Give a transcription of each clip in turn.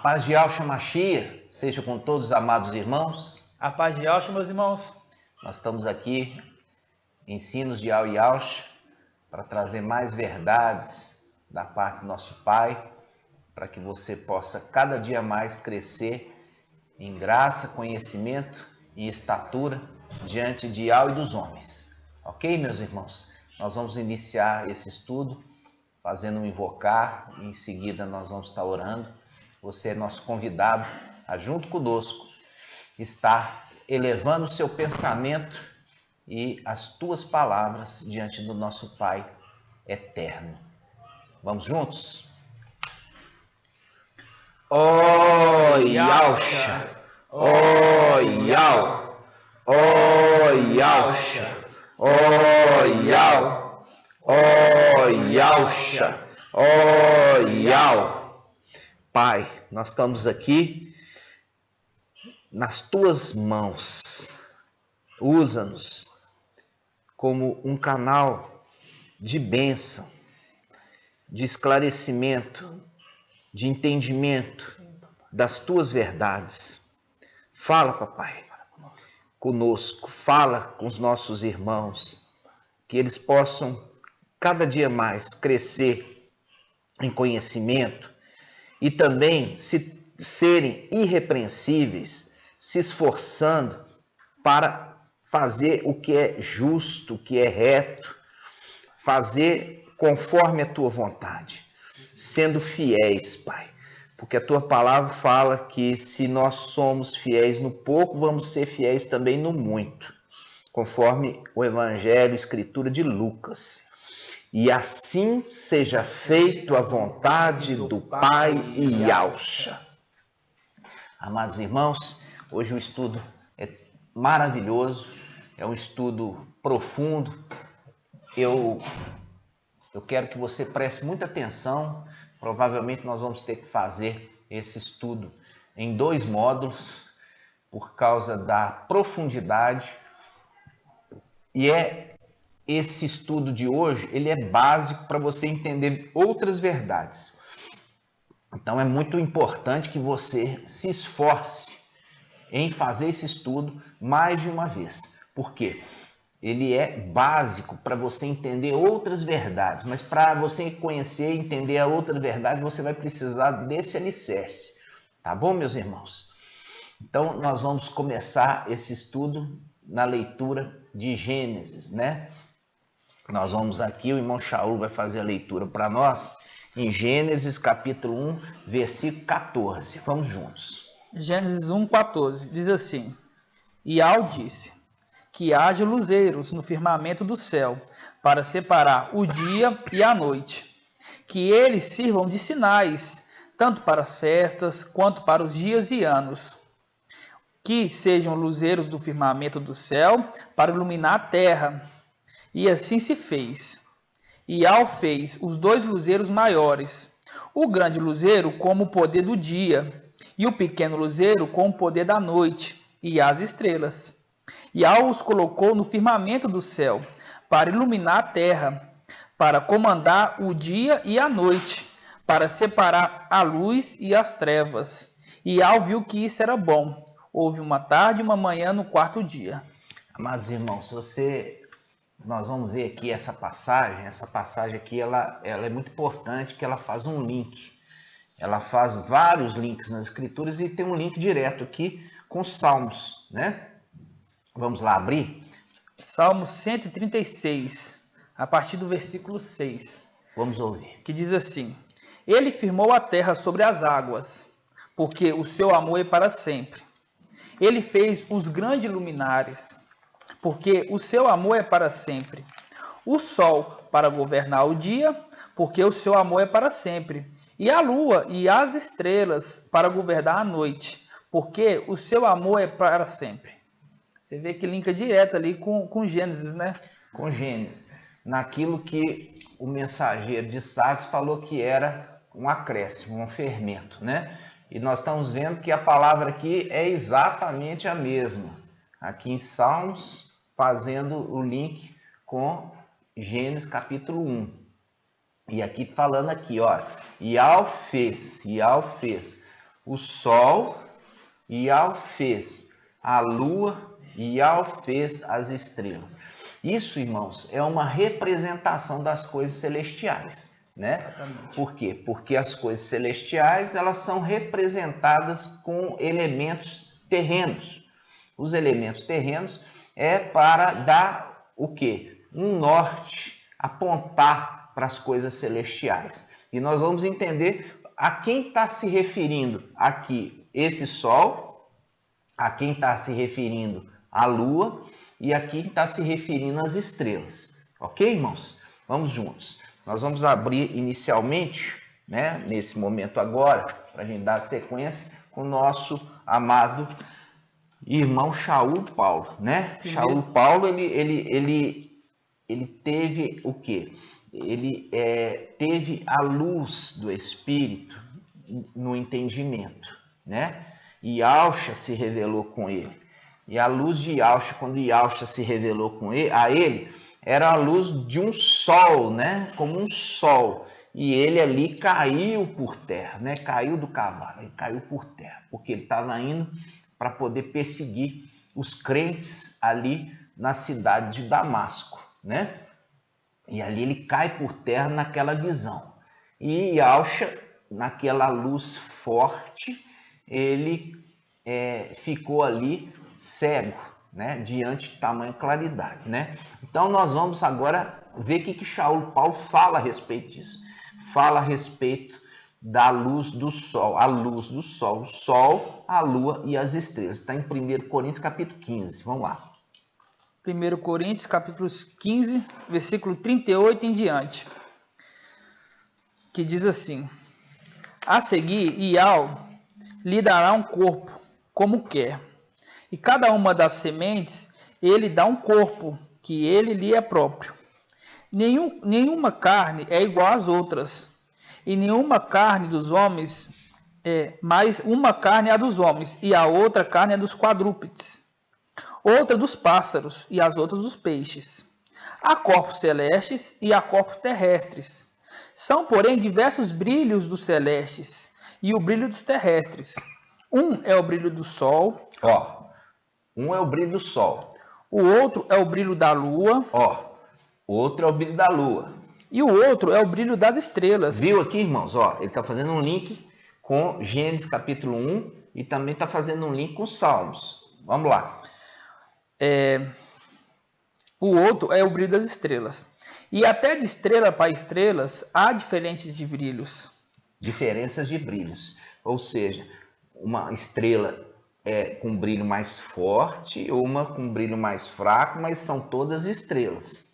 Paz de Yahshua Mashiach seja com todos os amados irmãos. A paz de Yahshua, meus irmãos. Nós estamos aqui, ensinos de Yahshua, para trazer mais verdades da parte do nosso Pai, para que você possa cada dia mais crescer em graça, conhecimento e estatura diante de Yahweh e dos homens. Ok, meus irmãos? Nós vamos iniciar esse estudo fazendo um invocar e em seguida nós vamos estar orando. Você é nosso convidado a, junto conosco, estar elevando o seu pensamento e as tuas palavras diante do nosso Pai eterno. Vamos juntos? Oh, Yahshua! Oh, Yahweh! Oh, Yahshua! Oh, Yahweh! Oh, Yahshua! Oh, Yahweh! Pai, nós estamos aqui nas tuas mãos. Usa-nos como um canal de bênção, de esclarecimento, de entendimento das tuas verdades. Fala, papai, conosco, fala com os nossos irmãos, que eles possam cada dia mais crescer em conhecimento e também serem irrepreensíveis, se esforçando para fazer o que é justo, o que é reto, fazer conforme a tua vontade, sendo fiéis, Pai. Porque a tua palavra fala que se nós somos fiéis no pouco, vamos ser fiéis também no muito, conforme o Evangelho, Escritura de Lucas. E assim seja feito a vontade do Pai e Yahshua. Amados irmãos, hoje o estudo é maravilhoso, é um estudo profundo. Eu quero que você preste muita atenção. Provavelmente nós vamos ter que fazer esse estudo em 2 módulos, por causa da profundidade. E esse estudo de hoje, ele é básico para você entender outras verdades. Então é muito importante que você se esforce em fazer esse estudo mais de uma vez. Por quê? Ele é básico para você entender outras verdades, mas para você conhecer e entender a outra verdade, você vai precisar desse alicerce. Tá bom, meus irmãos? Então nós vamos começar esse estudo na leitura de Gênesis, né? Nós vamos aqui, o irmão Shaul vai fazer a leitura para nós em Gênesis capítulo 1, versículo 14. Vamos juntos. Gênesis 1:14 diz assim: Yahweh disse que haja luzeiros no firmamento do céu para separar o dia e a noite, que eles sirvam de sinais, tanto para as festas quanto para os dias e anos, que sejam luzeiros do firmamento do céu para iluminar a terra. E assim se fez. E Yahweh fez os 2 luzeiros maiores, o grande luzeiro como o poder do dia, e o pequeno luzeiro com o poder da noite, e as estrelas. Yahweh os colocou no firmamento do céu, para iluminar a terra, para comandar o dia e a noite, para separar a luz e as trevas. E Yahweh viu que isso era bom. Houve uma tarde e uma manhã no 4º dia. Amados irmãos, nós vamos ver aqui essa passagem aqui, ela é muito importante, que ela faz um link. Ela faz vários links nas escrituras e tem um link direto aqui com os Salmos, né? Vamos lá abrir? Salmo 136, a partir do versículo 6. Vamos ouvir. Que diz assim: Ele firmou a terra sobre as águas, porque o seu amor é para sempre. Ele fez os grandes luminares, porque o seu amor é para sempre. O sol para governar o dia, porque o seu amor é para sempre. E a lua e as estrelas para governar a noite, porque o seu amor é para sempre. Você vê que linka direto ali com Gênesis, né? Com Gênesis. Naquilo que o mensageiro de Sardes falou que era um acréscimo, um fermento, né? E nós estamos vendo que a palavra aqui é exatamente a mesma. Aqui em Salmos, fazendo o link com Gênesis capítulo 1. E aqui falando aqui, ó, Yahweh fez o sol, Yahweh fez a lua, e Yahweh fez as estrelas. Isso, irmãos, é uma representação das coisas celestiais, né? Exatamente. Por quê? Porque as coisas celestiais, elas são representadas com elementos terrenos. Os elementos terrenos é para dar o quê? Um norte, apontar para as coisas celestiais. E nós vamos entender a quem está se referindo aqui esse sol, a quem está se referindo a lua e a quem está se referindo às estrelas. Ok, irmãos? Vamos juntos. Nós vamos abrir inicialmente, né, nesse momento agora, para a gente dar sequência, com o nosso amado irmão Shaul Paulo, né? Shaul Paulo, ele teve o quê? Ele teve a luz do Espírito no entendimento, né? E Yahshua se revelou com ele. E a luz de Yahshua, quando Yahshua se revelou com ele, a ele, era a luz de um sol, né? Como um sol. E ele ali caiu por terra, né? Caiu do cavalo, ele caiu por terra, porque ele estava indo para poder perseguir os crentes ali na cidade de Damasco, né? E ali ele cai por terra naquela visão. E Yahshua, naquela luz forte, ele ficou ali cego, né? Diante de tamanha claridade, né? Então nós vamos agora ver o que Shaul Paulo fala a respeito disso. Fala a respeito da luz do sol, a luz do sol, o sol, a lua e as estrelas. Está em 1 Coríntios capítulo 15. Vamos lá. 1 Coríntios, capítulo 15, versículo 38 em diante, que diz assim: a seguir, Yahweh lhe dará um corpo, como quer, e cada uma das sementes ele dá um corpo, que ele lhe é próprio. Nenhuma carne é igual às outras, e nenhuma carne dos homens mas uma carne é a dos homens, e a outra carne é dos quadrúpedes, outra dos pássaros, e as outras dos peixes. Há corpos celestes e há corpos terrestres. São, porém, diversos brilhos dos celestes e o brilho dos terrestres. Um é o brilho do sol. Um é o brilho do sol. O outro é o brilho da lua. Outro é o brilho da lua. E o outro é o brilho das estrelas. Viu aqui, irmãos? Ele está fazendo um link com Gênesis capítulo 1 e também está fazendo um link com Salmos. Vamos lá. O outro é o brilho das estrelas. E até de estrela para estrelas há diferentes de brilhos. Diferenças de brilhos. Ou seja, uma estrela com brilho mais forte ou uma com brilho mais fraco, mas são todas estrelas.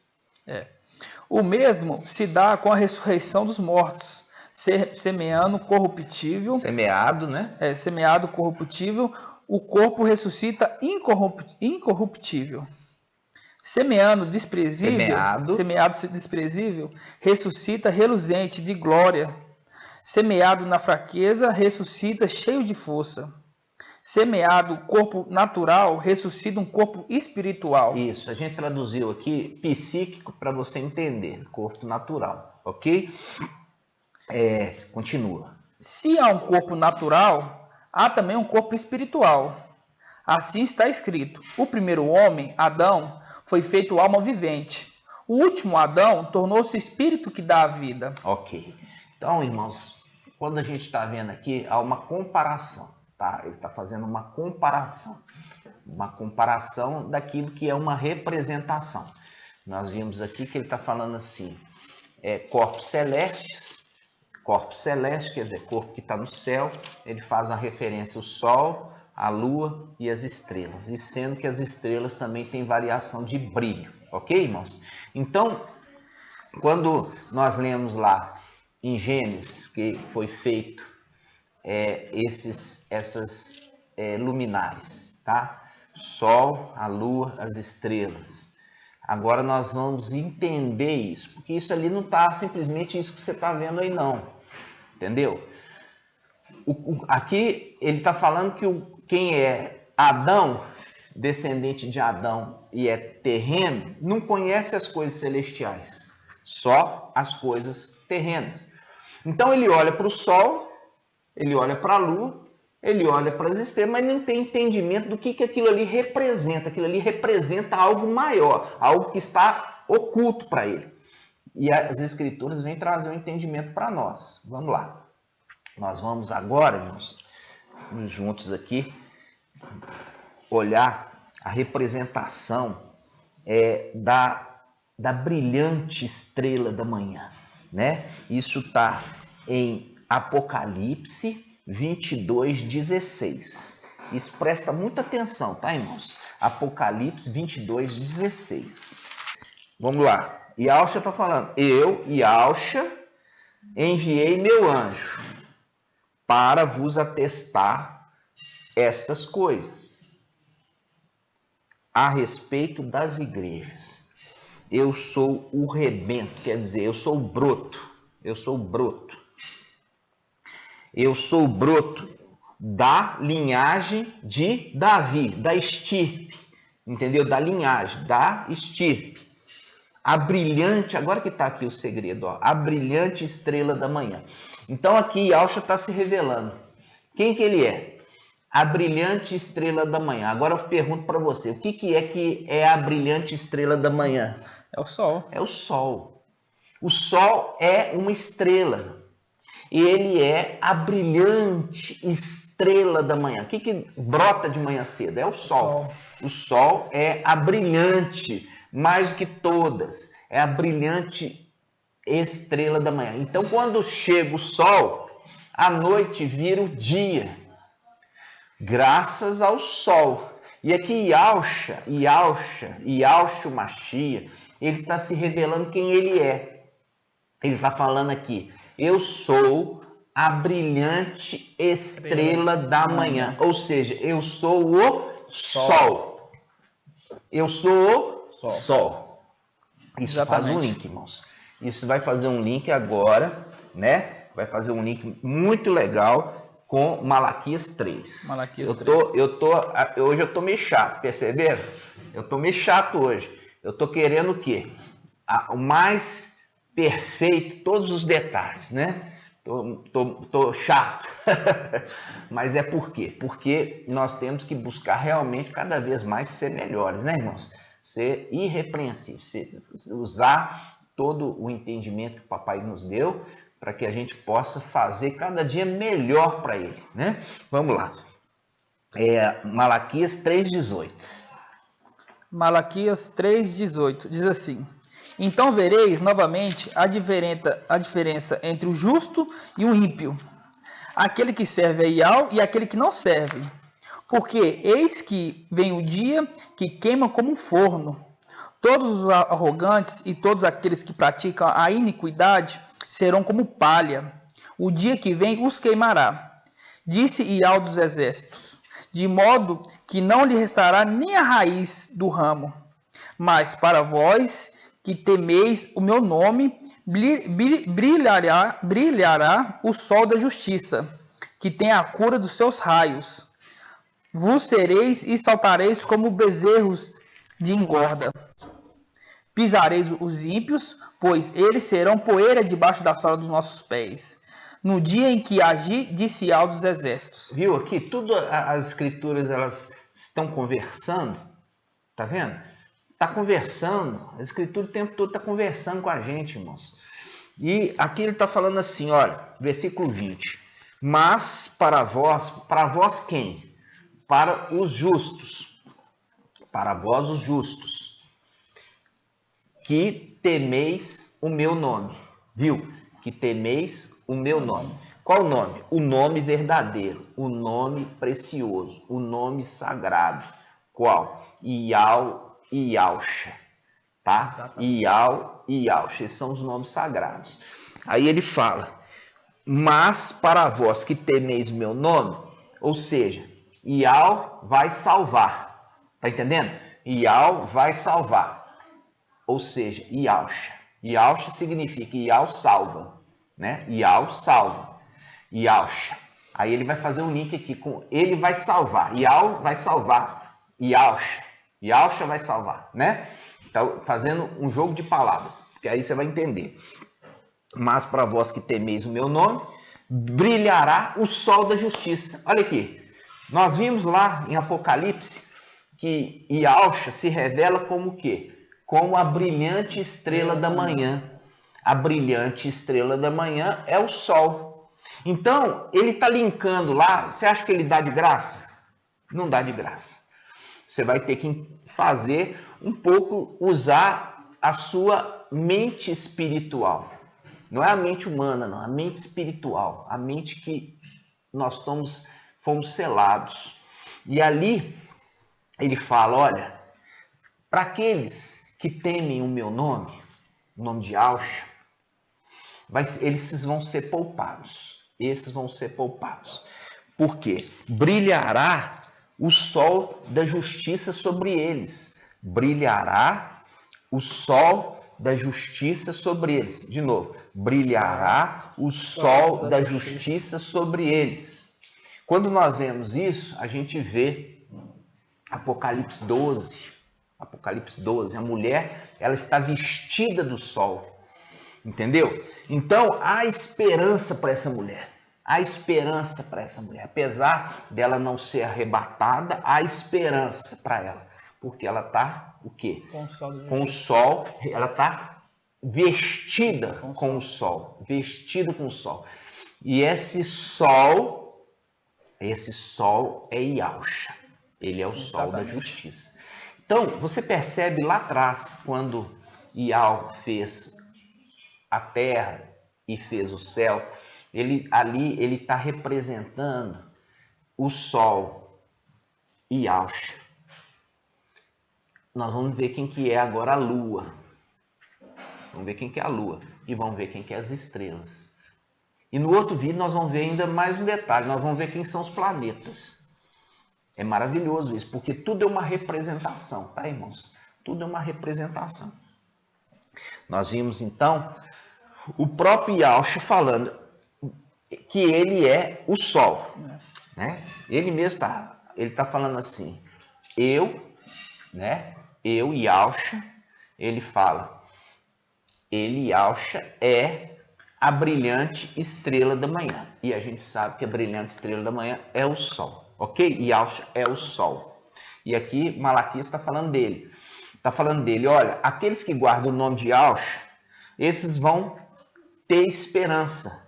O mesmo se dá com a ressurreição dos mortos, semeando corruptível. Semeado, né? Semeado corruptível, o corpo ressuscita incorruptível. Semeado desprezível, ressuscita reluzente de glória. Semeado na fraqueza, ressuscita cheio de força. Semeado corpo natural, ressuscita um corpo espiritual. Isso, a gente traduziu aqui psíquico para você entender, corpo natural, ok? Continua. Se há um corpo natural, há também um corpo espiritual. Assim está escrito: o primeiro homem, Adão, foi feito alma vivente. O último Adão tornou-se espírito que dá a vida. Ok. Então, irmãos, quando a gente está vendo aqui, há uma comparação, tá? Ele está fazendo uma comparação daquilo que é uma representação. Nós vimos aqui que ele está falando assim, corpos celestes, corpo celeste, quer dizer, corpo que está no céu, ele faz uma referência ao sol, a lua e as estrelas, e sendo que as estrelas também têm variação de brilho, ok, irmãos? Então, quando nós lemos lá em Gênesis que foi feito essas luminares, tá? Sol, a lua, as estrelas. Agora nós vamos entender isso, porque isso ali não está simplesmente isso que você está vendo aí não, entendeu? Aqui ele está falando que quem é Adão, descendente de Adão e é terreno, não conhece as coisas celestiais, só as coisas terrenas. Então ele olha para o sol, ele olha para a lua Ele olha para as estrelas, mas não tem entendimento do que aquilo ali representa. Aquilo ali representa algo maior, algo que está oculto para ele. E as Escrituras vêm trazer um entendimento para nós. Vamos lá. Nós vamos agora, irmãos, juntos aqui, olhar a representação da brilhante estrela da manhã, né? Isso está em Apocalipse 22:16. Isso presta muita atenção, tá, irmãos? Apocalipse 22:16. Vamos lá. Yahshua está falando: eu, Yahshua, enviei meu anjo para vos atestar estas coisas a respeito das igrejas. Eu sou o rebento, quer dizer, eu sou o broto. Eu sou o broto. Eu sou o broto da linhagem de Davi, da estirpe. Entendeu? Da linhagem, da estirpe. A brilhante, agora que está aqui o segredo, ó, a brilhante estrela da manhã. Então aqui Yahshua está se revelando. Quem que ele é? A brilhante estrela da manhã. Agora eu pergunto para você, o que é a brilhante estrela da manhã? É o sol. É o sol. O sol é uma estrela. E ele é a brilhante estrela da manhã. O que brota de manhã cedo? É o sol. O sol é a brilhante, mais do que todas. É a brilhante estrela da manhã. Então, quando chega o sol, a noite vira o dia. Graças ao sol. E aqui Yahshua Mashiach, ele está se revelando quem ele é. Ele está falando aqui: eu sou a brilhante estrela da manhã. Ou seja, eu sou o sol. Eu sou o sol. Isso Exatamente. Faz um link, irmãos. Isso vai fazer um link agora, né? Vai fazer um link muito legal com Malaquias 3. Malaquias 3. Hoje eu tô meio chato, perceberam? Eu tô meio chato hoje. Eu tô querendo o quê? O mais perfeito, todos os detalhes, né? Tô chato. Mas é por quê? Porque nós temos que buscar realmente cada vez mais ser melhores, né, irmãos? Ser irrepreensível, usar todo o entendimento que o papai nos deu para que a gente possa fazer cada dia melhor para ele, né? Vamos lá. Malaquias 3:18. Malaquias 3:18 diz assim: então vereis novamente a diferença entre o justo e o ímpio, aquele que serve a Ial e aquele que não serve. Porque eis que vem o dia que queima como um forno. Todos os arrogantes e todos aqueles que praticam a iniquidade serão como palha. O dia que vem os queimará. Disse Ial dos exércitos, de modo que não lhe restará nem a raiz do ramo. Mas para vós que temeis o meu nome, brilhará o sol da justiça, que tem a cura dos seus raios. Vos sereis e saltareis como bezerros de engorda. Pisareis os ímpios, pois eles serão poeira debaixo da sola dos nossos pés. No dia em que agir, disse Yahweh dos exércitos. Viu aqui? Tudo as escrituras elas estão conversando. Tá vendo? Está conversando. A escritura o tempo todo está conversando com a gente, irmãos. E aqui ele está falando assim, olha, versículo 20. Mas para vós quem? Para os justos. Para vós os justos. Que temeis o meu nome. Viu? Que temeis o meu nome. Qual o nome? O nome verdadeiro, o nome precioso, o nome sagrado. Qual? Ial e Yahshua, tá? Ial e Yahshua, esses são os nomes sagrados. Aí ele fala, mas para vós que temeis o meu nome, ou seja, Ial vai salvar, tá entendendo? Ial vai salvar, ou seja, Yahshua. Yahshua significa Ial salva, né? Ial salva. Yahshua. Aí ele vai fazer um link aqui com ele vai salvar. Ial vai salvar. Yahshua. Yahshua vai salvar, né? Então, fazendo um jogo de palavras, que aí você vai entender. Mas para vós que temeis o meu nome, brilhará o sol da justiça. Olha aqui, nós vimos lá em Apocalipse que Yahshua se revela como o quê? Como a brilhante estrela da manhã. A brilhante estrela da manhã é o sol. Então, ele está linkando lá. Você acha que ele dá de graça? Não dá de graça. Você vai ter que fazer um pouco, usar a sua mente espiritual. Não é a mente humana, não. A mente espiritual. A mente que nós fomos selados. E ali, ele fala, olha, para aqueles que temem o meu nome, o nome de Yahshua, eles vão ser poupados. Esses vão ser poupados. Por quê? Brilhará o sol da justiça sobre eles. Brilhará o sol da justiça sobre eles. De novo, brilhará o sol da justiça sobre eles. Quando nós vemos isso, a gente vê Apocalipse 12. Apocalipse 12, a mulher, ela está vestida do sol. Entendeu? Então, há esperança para essa mulher. Há esperança para essa mulher. Apesar dela não ser arrebatada, há esperança para ela. Porque ela está o quê? Com o sol. Ela está vestida com o sol. Vestida com o sol. E esse sol é Yahshua. Ele é o sol da justiça. Então, você percebe lá atrás, quando Yahweh fez a terra e fez o céu, ele está representando o sol e Yahshua. Nós vamos ver quem que é agora a lua. Vamos ver quem que é a lua. E vamos ver quem que é as estrelas. E no outro vídeo nós vamos ver ainda mais um detalhe. Nós vamos ver quem são os planetas. É maravilhoso isso, porque tudo é uma representação, tá, irmãos? Tudo é uma representação. Nós vimos, então, o próprio Yahshua falando que ele é o sol. Né? Ele mesmo está falando assim, eu, Yahshua, ele fala, Yahshua é a brilhante estrela da manhã. E a gente sabe que a brilhante estrela da manhã é o sol. Ok? Yahshua é o sol. E aqui Malaquias está falando dele. Está falando dele, olha, aqueles que guardam o nome de Yahshua, esses vão ter esperança.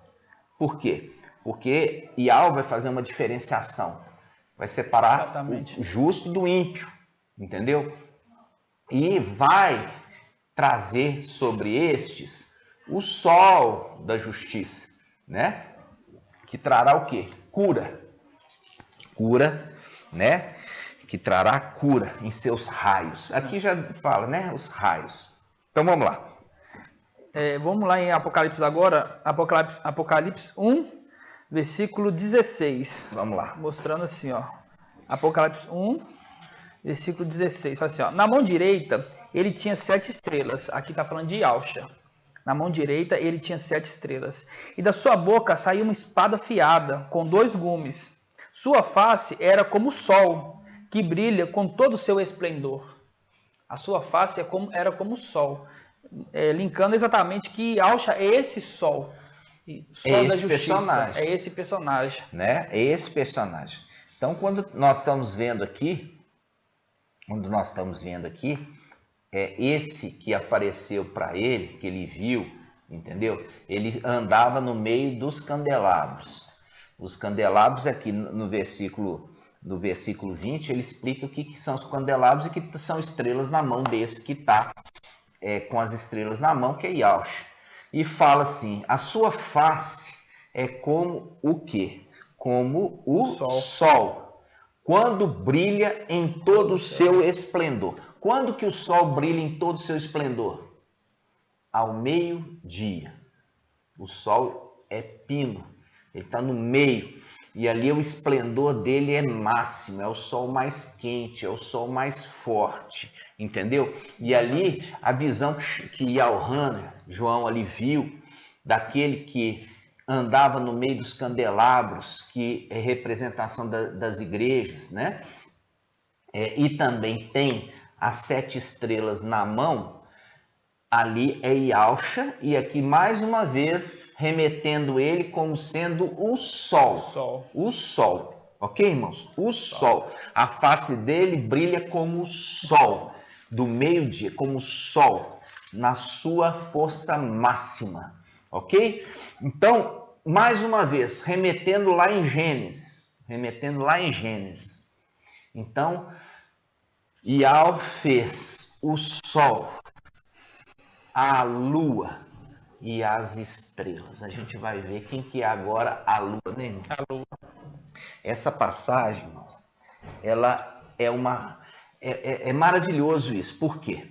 Por quê? Porque Yahweh vai fazer uma diferenciação. Vai separar o justo do ímpio. Entendeu? E vai trazer sobre estes o sol da justiça. Né? Que trará o quê? Cura. Cura, né? Que trará cura em seus raios. Aqui já fala, né? Os raios. Então vamos lá. Vamos lá em Apocalipse agora. Apocalipse 1, versículo 16. Vamos lá. Mostrando assim, ó. Apocalipse 1, versículo 16. Fala assim, ó. Na mão direita ele tinha 7 estrelas. Aqui está falando de Yahshua. Na mão direita ele tinha 7 estrelas. E da sua boca saía uma espada afiada, com 2 gumes. Sua face era como o sol, que brilha com todo o seu esplendor. A sua face era como o sol. Linkando exatamente que Yahshua é esse sol. Sol da justiça. Personagem. É esse personagem. Né? É esse personagem. Então, quando nós estamos vendo aqui, é esse que apareceu para ele, que ele viu, entendeu? Ele andava no meio dos candelabros. Os candelabros aqui no versículo 20, ele explica o que são os candelabros e que são estrelas na mão desse que está com as estrelas na mão, que é Yahshua. E fala assim, a sua face é como o quê? Como o sol, quando brilha em todo o seu esplendor. Quando que o sol brilha em todo o seu esplendor? Ao meio-dia. O sol é pino. Ele está no meio, e ali o esplendor dele é máximo, é o sol mais quente, é o sol mais forte, entendeu? E ali a visão que Yohanan, João ali viu, daquele que andava no meio dos candelabros, que é representação das igrejas, né? E também tem as 7 estrelas na mão, Ali é Yahshua, e aqui mais uma vez remetendo ele como sendo o sol. O sol. Ok, irmãos? O sol. A face dele brilha como o sol do meio-dia, como o sol na sua força máxima. Ok? Então, mais uma vez, remetendo lá em Gênesis. Então, Yahweh fez o sol, a lua e as estrelas. A gente vai ver quem que é agora a lua, né, irmão? A lua. Essa passagem, irmão, ela é maravilhoso isso. Por quê?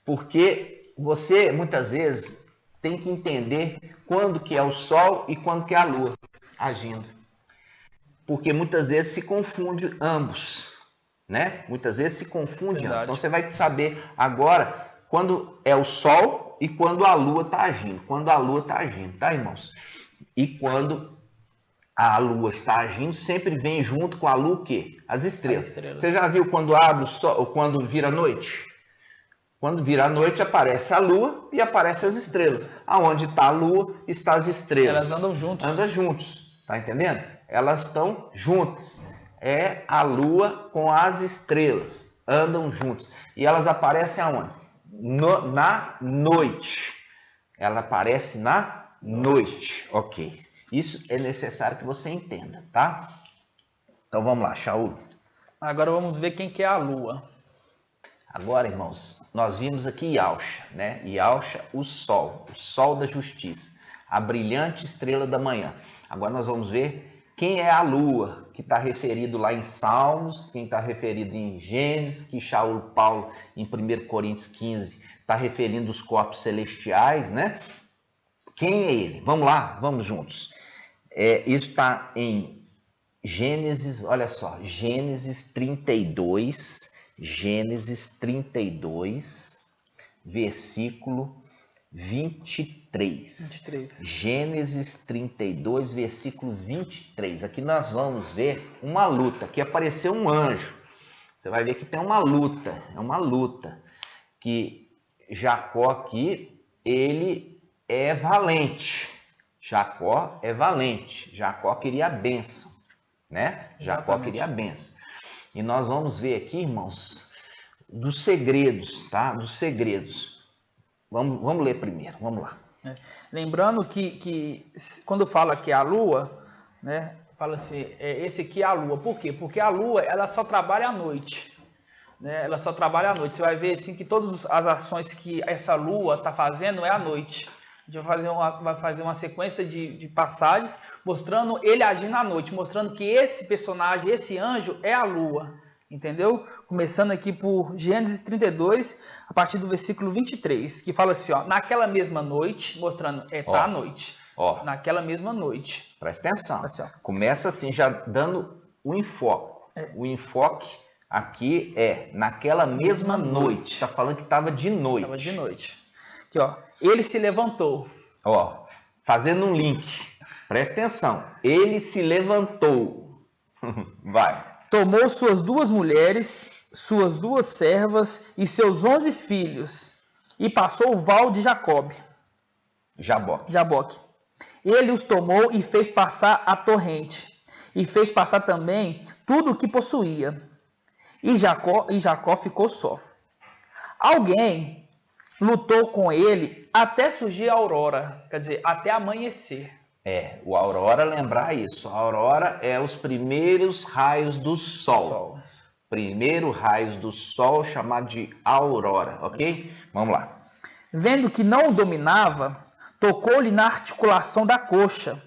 Porque você, muitas vezes, tem que entender quando que é o sol e quando que é a lua agindo. Porque muitas vezes se confunde ambos, né? Muitas vezes se confunde. Então você vai saber agora quando é o sol e quando a lua está agindo. Tá, irmãos? E quando a lua está agindo, sempre vem junto com a lua o quê? As estrelas. Você já viu quando abre o sol, ou quando vira noite? Quando vira a noite, aparece a lua e aparecem as estrelas. Aonde está a lua, está as estrelas. Elas andam juntas. Andam juntos, tá entendendo? Elas estão juntas. É a lua com as estrelas. Andam juntos. E elas aparecem aonde? Na noite. Ela aparece na noite. Ok. Isso é necessário que você entenda, tá? Então vamos lá, Shaul. Agora vamos ver quem que é a lua. Agora, irmãos, nós vimos aqui Yahshua, né? Yahshua, o sol da justiça, a brilhante estrela da manhã. Agora nós vamos ver quem é a lua, que está referido lá em Salmos, quem está referido em Gênesis, que Shaul Paulo em 1 Coríntios 15 está referindo os corpos celestiais, né? Quem é ele? Vamos lá, vamos juntos. Isso está em Gênesis, olha só, Gênesis 32, versículo 23. Gênesis 32, versículo 23. Aqui nós vamos ver uma luta. Aqui apareceu um anjo. Você vai ver que tem uma luta. É uma luta. Que Jacó aqui, ele é valente. Jacó é valente. Jacó queria a bênção, né? Jacó queria a bênção. E nós vamos ver aqui, irmãos, dos segredos, tá? Dos segredos. Vamos ler primeiro, vamos lá. Lembrando que quando fala que é a lua, né? Fala assim, esse aqui é a lua. Por quê? Porque a lua, ela só trabalha à noite. Né? Ela só trabalha à noite. Você vai ver assim que todas as ações que essa lua está fazendo é à noite. A gente vai fazer uma sequência de passagens mostrando ele agindo à noite, mostrando que esse personagem, esse anjo é a lua, entendeu? Começando aqui por Gênesis 32, a partir do versículo 23, que fala assim, ó, naquela mesma noite, mostrando, tá à noite, naquela mesma noite. Presta atenção, assim, começa assim, já dando o enfoque. O enfoque aqui é naquela mesma noite. Está falando que estava de noite. Estava de noite. Aqui, ó. Ele se levantou. Ó, fazendo um link. Presta atenção. Ele se levantou. Vai. Tomou suas 2 mulheres, suas 2 servas e seus 11 filhos e passou o val de Jaboque. Ele os tomou e fez passar a torrente e fez passar também tudo o que possuía. E Jacó ficou só. Alguém lutou com ele até surgir a aurora, quer dizer, até amanhecer. O aurora, lembrar isso. A aurora é os primeiros raios do sol. Primeiro raios do sol, chamado de aurora, ok? Vamos lá. Vendo que não o dominava, tocou-lhe na articulação da coxa.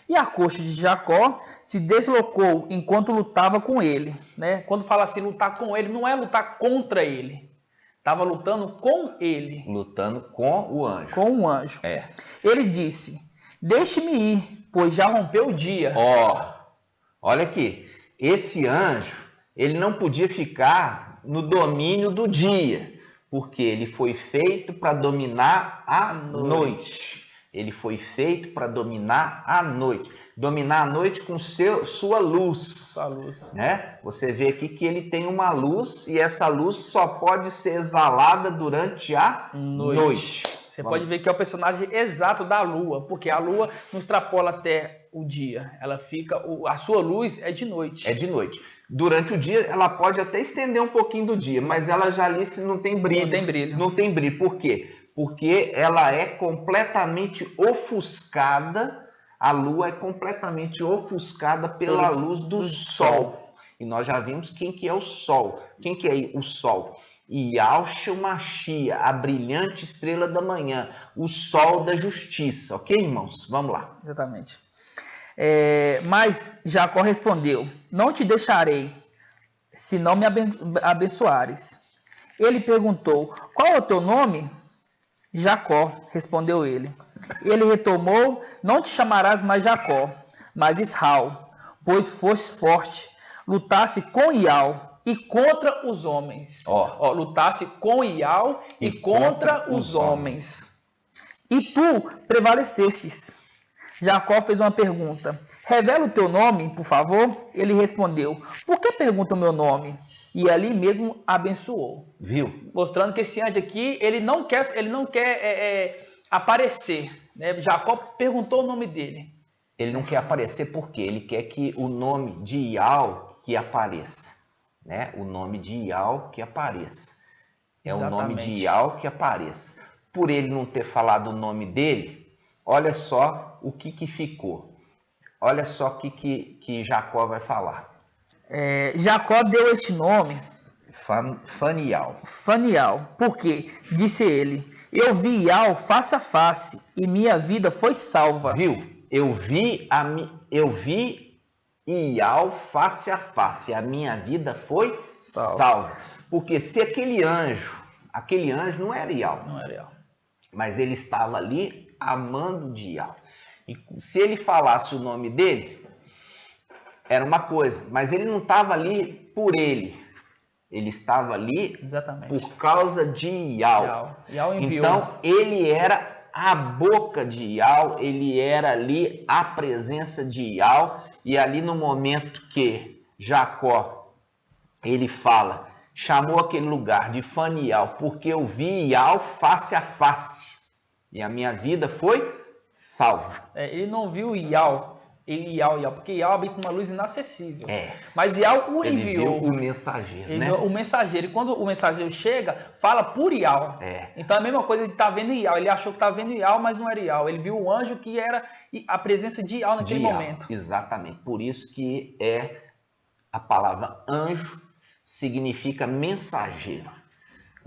E a coxa de Jacó se deslocou enquanto lutava com ele. Né? Quando fala assim, lutar com ele, não é lutar contra ele. Estava lutando com ele. Lutando com o anjo. Com o anjo. Ele disse, deixe-me ir, pois já rompeu o dia. Olha aqui. Esse anjo, ele não podia ficar no domínio do dia, porque ele foi feito para dominar a noite. Ele foi feito para dominar a noite. Dominar a noite com sua luz. Sua luz. Né? Você vê aqui que ele tem uma luz e essa luz só pode ser exalada durante a noite. Você pode ver que é o personagem exato da Lua, porque a Lua não extrapola até o dia. Ela fica, a sua luz é de noite. É de noite. Durante o dia, ela pode até estender um pouquinho do dia, mas ela já ali não tem brilho. Não tem brilho. Não tem brilho. Por quê? Porque ela é completamente ofuscada. A Lua é completamente ofuscada pela luz do Sol. E nós já vimos quem que é o Sol. Quem que é o Sol? Yahshua Mashiach, a brilhante estrela da manhã, o Sol da justiça. Ok, irmãos? Vamos lá. Exatamente. Mas Jacó respondeu: não te deixarei, se não me abençoares. Ele perguntou: qual é o teu nome? Jacó, respondeu ele. Ele retomou: não te chamarás mais Jacó, mas Israel, pois foste forte, lutasse com Ial e contra os homens. Lutasse com Ial e contra os homens. E tu prevalecestes. Jacó fez uma pergunta: revela o teu nome, por favor? Ele respondeu: por que pergunta o meu nome? E ali mesmo abençoou. Viu? Mostrando que esse anjo aqui, ele não quer aparecer. Né? Jacó perguntou o nome dele. Ele não quer aparecer porque ele quer que o nome de Ial que apareça. Né? O nome de Ial que apareça. É Exatamente. O nome de Ial que apareça. Por ele não ter falado o nome dele, olha só o que ficou. Olha só o que Jacó vai falar. Jacó deu este nome Fanial. Porque, disse ele, eu vi Ial face a face e minha vida foi salva. Viu? Eu vi Ial face a face e a minha vida foi salva. Porque se aquele anjo não era Ial. Não era Ial. Mas ele estava ali amando de Ial. E se ele falasse o nome dele, era uma coisa, mas ele não estava ali por ele. Ele estava ali Exatamente. Por causa de Ial. Ial enviou. Então, ele era a boca de Ial, ele era ali a presença de Ial. E ali no momento que Jacó, ele fala, chamou aquele lugar de Fanial, porque eu vi Ial face a face. E a minha vida foi salva. Ele não viu Ial. Ial, porque Ial habita uma luz inacessível. Mas Ial o ele enviou. Viu o mensageiro, né? O mensageiro. E quando o mensageiro chega, fala por Ial. Então a mesma coisa, ele está vendo Ial. Ele achou que estava vendo Ial, mas não era Ial. Ele viu o anjo que era a presença de Ial naquele momento. Exatamente. Por isso que a palavra anjo significa mensageiro.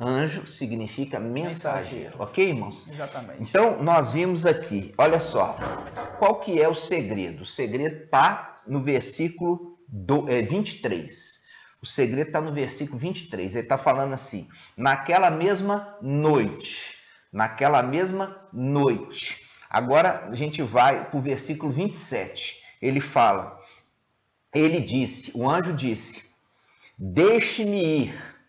Anjo significa mensageiro. Ok, irmãos? Exatamente. Então, nós vimos aqui, olha só, qual que é o segredo? O segredo está no versículo 23. O segredo está no versículo 23. Ele está falando assim, naquela mesma noite. Agora, a gente vai para o versículo 27. Ele fala, o anjo disse, deixe-me ir,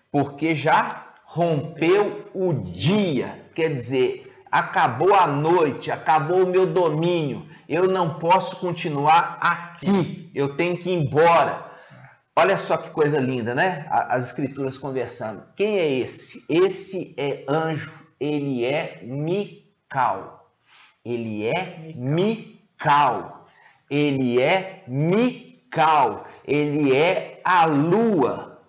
porque já rompeu o dia, quer dizer, acabou a noite, acabou o meu domínio, eu não posso continuar aqui, eu tenho que ir embora. Olha só que coisa linda, né? As escrituras conversando. Quem é esse? Esse é anjo, ele é Mical. Ele é Mical. Ele é Mical. Ele é a lua.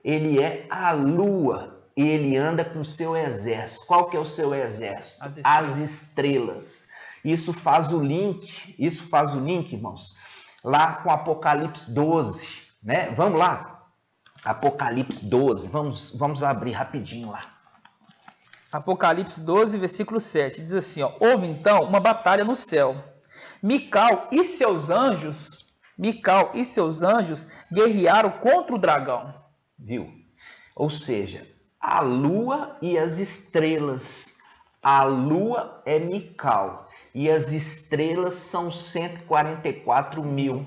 Ele é a lua e ele anda com seu exército. Qual que é o seu exército? As estrelas. Isso faz o link, irmãos, lá com Apocalipse 12, né? Vamos lá. Apocalipse 12, vamos abrir rapidinho lá. Apocalipse 12, versículo 7, diz assim, houve então uma batalha no céu. Mical e seus anjos guerrearam contra o dragão. Viu? Ou seja, a lua e as estrelas. A lua é Mical e as estrelas são 144 mil.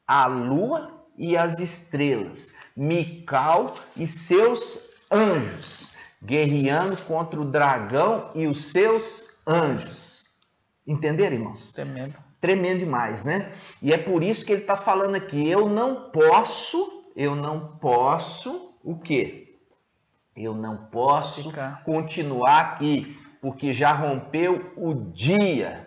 A lua e as estrelas. Mical e seus anjos. guerreando contra o dragão e os seus anjos. Entenderam, irmãos? Tremendo. Tremendo demais, né? E é por isso que ele está falando aqui, eu não posso, o quê? Eu não posso continuar aqui, porque já rompeu o dia.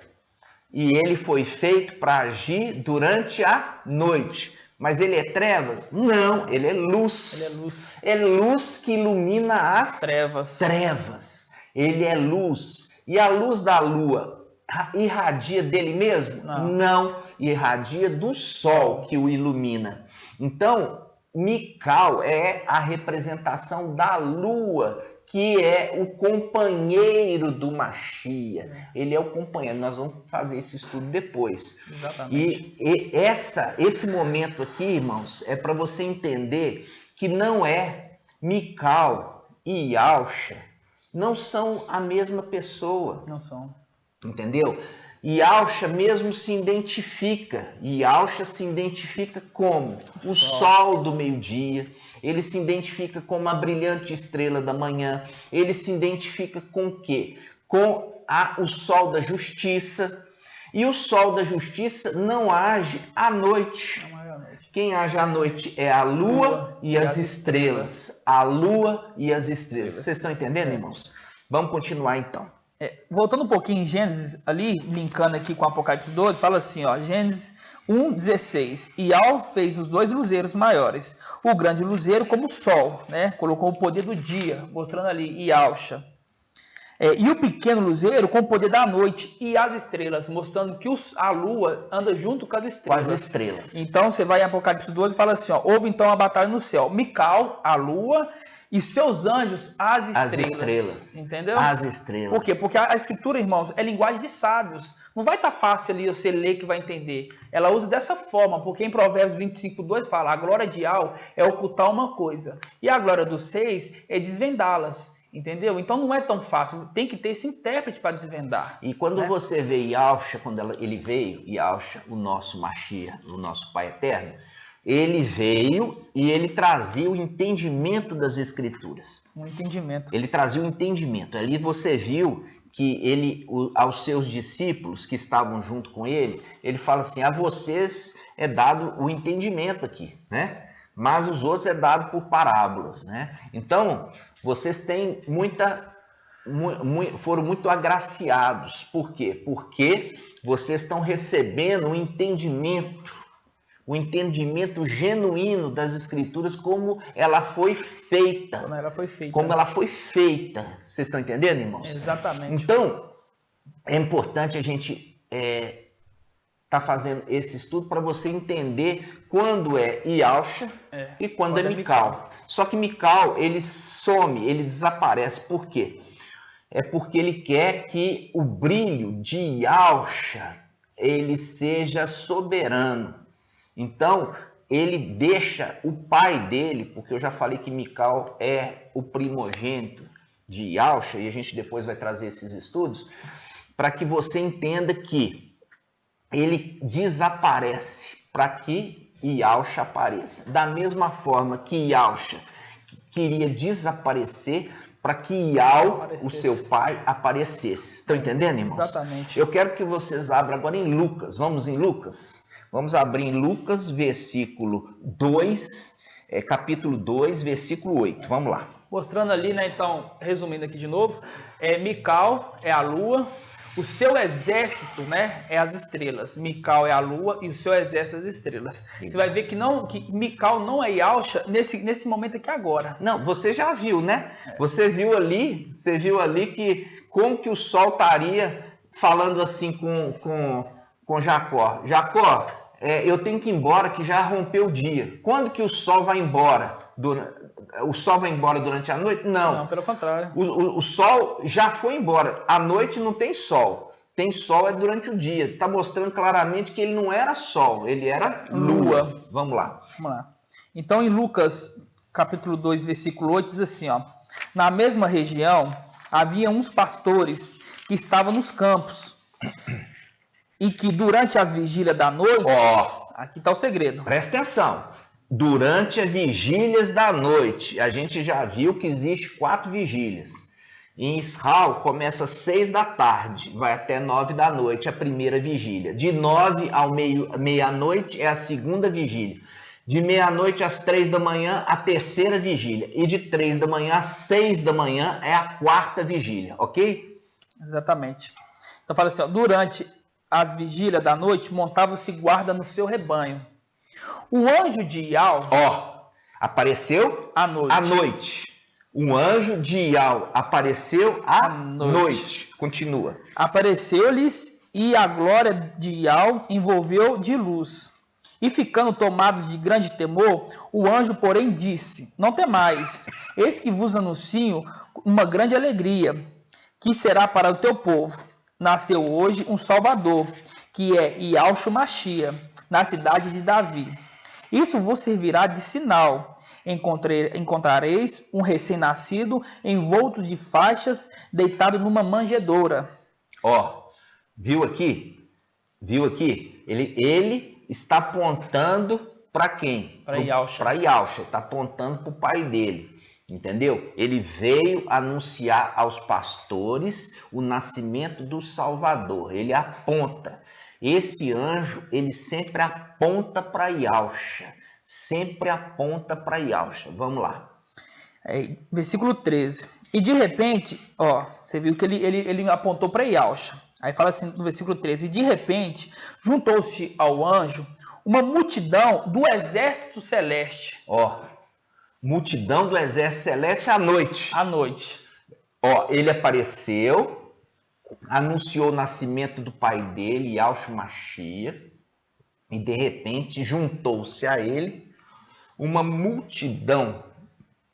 E ele foi feito para agir durante a noite. Mas ele é trevas? Não, ele é luz. Ele é luz. É luz que ilumina as trevas. Ele é luz. E a luz da lua irradia dele mesmo? Não. Irradia do sol que o ilumina. Então, Mical é a representação da lua, que é o companheiro do Mashiach. Ele é o companheiro. Nós vamos fazer esse estudo depois. Exatamente. E esse momento aqui, irmãos, é para você entender que não é Mical e Yahusha, não são a mesma pessoa. Não são. Entendeu? Yahusha mesmo se identifica. Yahusha se identifica como o sol do meio-dia. Ele se identifica como a brilhante estrela da manhã. Ele se identifica com o quê? Com o sol da justiça. E o sol da justiça não age à noite. Quem age à noite é a lua e as estrelas. A lua e as estrelas. Vocês estão entendendo, irmãos? Vamos continuar então. Voltando um pouquinho em Gênesis, ali, linkando aqui com Apocalipse 12, fala assim, ó, Gênesis 1:16. Ial fez os 2 luzeiros maiores. O grande luzeiro como o sol, né? Colocou o poder do dia, mostrando ali Yahusha. E o pequeno luzeiro com o poder da noite e as estrelas, mostrando que a lua anda junto com as estrelas. Com as estrelas. Então você vai em Apocalipse 12 e fala assim, ó, houve então a batalha no céu. Mical, a lua, e seus anjos, as estrelas. Entendeu? As estrelas. Por quê? Porque a escritura, irmãos, é linguagem de sábios. Não vai estar fácil ali você ler que vai entender. Ela usa dessa forma, porque em Provérbios 25:2 fala, a glória de Al é ocultar uma coisa, e a glória dos 6 é desvendá-las. Entendeu? Então não é tão fácil. Tem que ter esse intérprete para desvendar. E quando você vê Yahusha, quando ele veio, Yahusha, o nosso Mashiach, o nosso Pai Eterno, ele veio e ele trazia o entendimento das Escrituras. Um entendimento. Ele trazia o entendimento. Ali você viu que ele, aos seus discípulos que estavam junto com ele, ele fala assim, a vocês é dado o entendimento aqui, né? Mas os outros é dado por parábolas, né? Então, vocês têm foram muito agraciados. Por quê? Porque vocês estão recebendo o entendimento genuíno das Escrituras, como ela foi feita. Como ela foi feita. Vocês estão entendendo, irmãos? Exatamente. Então, é importante a gente tá fazendo esse estudo para você entender quando é Yahusha e quando é Mical. Só que Mical, ele some, ele desaparece. Por quê? É porque ele quer que o brilho de Yahusha, ele seja soberano. Então, ele deixa o pai dele, porque eu já falei que Mical é o primogênito de Yahusha, e a gente depois vai trazer esses estudos, para que você entenda que ele desaparece para que Yahusha apareça. Da mesma forma que Yahusha queria desaparecer para que Yahweh, o seu pai, aparecesse. Estão entendendo, irmãos? Exatamente. Eu quero que vocês abram agora em Lucas. Vamos em Lucas? Vamos abrir em Lucas, versículo 2, capítulo 2, versículo 8. Vamos lá. Mostrando ali, né, então, resumindo aqui de novo, Mical é a lua, o seu exército, né, é as estrelas. Mical é a lua e o seu exército é as estrelas. Você vai ver que Mical não é Yahusha nesse momento aqui agora. Não, você já viu, né? Você viu ali que como que o sol estaria falando assim com Jacó. Jacó, eu tenho que ir embora que já rompeu o dia. Quando que o sol vai embora? O sol vai embora durante a noite? Não, pelo contrário. O sol já foi embora. À noite não tem sol. Tem sol durante o dia. Está mostrando claramente que ele não era sol, ele era lua. Vamos lá. Então, em Lucas, capítulo 2, versículo 8, diz assim, ó, na mesma região havia uns pastores que estavam nos campos e que durante as vigílias da noite... Ó, aqui está o segredo. Presta atenção. durante as vigílias da noite. A gente já viu que existe 4 vigílias. Em Israel começa às 6 da tarde, vai até 9 da noite a primeira vigília. De 9 ao meia-noite é a segunda vigília. De meia-noite às 3 da manhã, a terceira vigília. E de 3 da manhã às 6 da manhã é a quarta vigília, ok? Exatamente. Então fala assim, ó, durante as vigílias da noite, montava-se guarda no seu rebanho. O anjo de Ial... Ó, apareceu à noite. À noite. O anjo de Ial apareceu à noite. Continua. Apareceu-lhes e a glória de Ial envolveu de luz. E ficando tomados de grande temor, o anjo, porém, disse, não temais, eis que vos anuncio uma grande alegria, que será para o teu povo. Nasceu hoje um Salvador, que é Yahshua Mashiach, na cidade de Davi. Isso vos servirá de sinal. Encontrareis um recém-nascido envolto de faixas, deitado numa manjedoura. Ó, viu aqui? Viu aqui? Ele está apontando para quem? Para Yahshua. Para Yahshua, está apontando para o pai dele. Entendeu? Ele veio anunciar aos pastores o nascimento do Salvador. Ele aponta. Esse anjo, ele sempre aponta para Yahshua. Sempre aponta para Yahshua. Vamos lá. Versículo 13. E de repente, ó, você viu que ele apontou para Yahshua. Aí fala assim no versículo 13. E de repente, juntou-se ao anjo uma multidão do exército celeste. Ó, multidão do exército celeste à noite. À noite. Ó, ele apareceu, anunciou o nascimento do pai dele, Yahshua Mashiach, e de repente juntou-se a ele uma multidão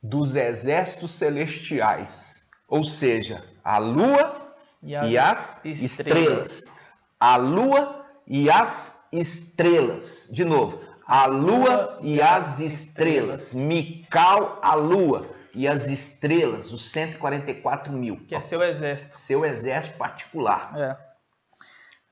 dos exércitos celestiais, ou seja, a lua e as estrelas. A lua e as estrelas. De novo, a lua e as estrelas. Mical, a lua e as estrelas, os 144 mil. Que é seu exército. Seu exército particular.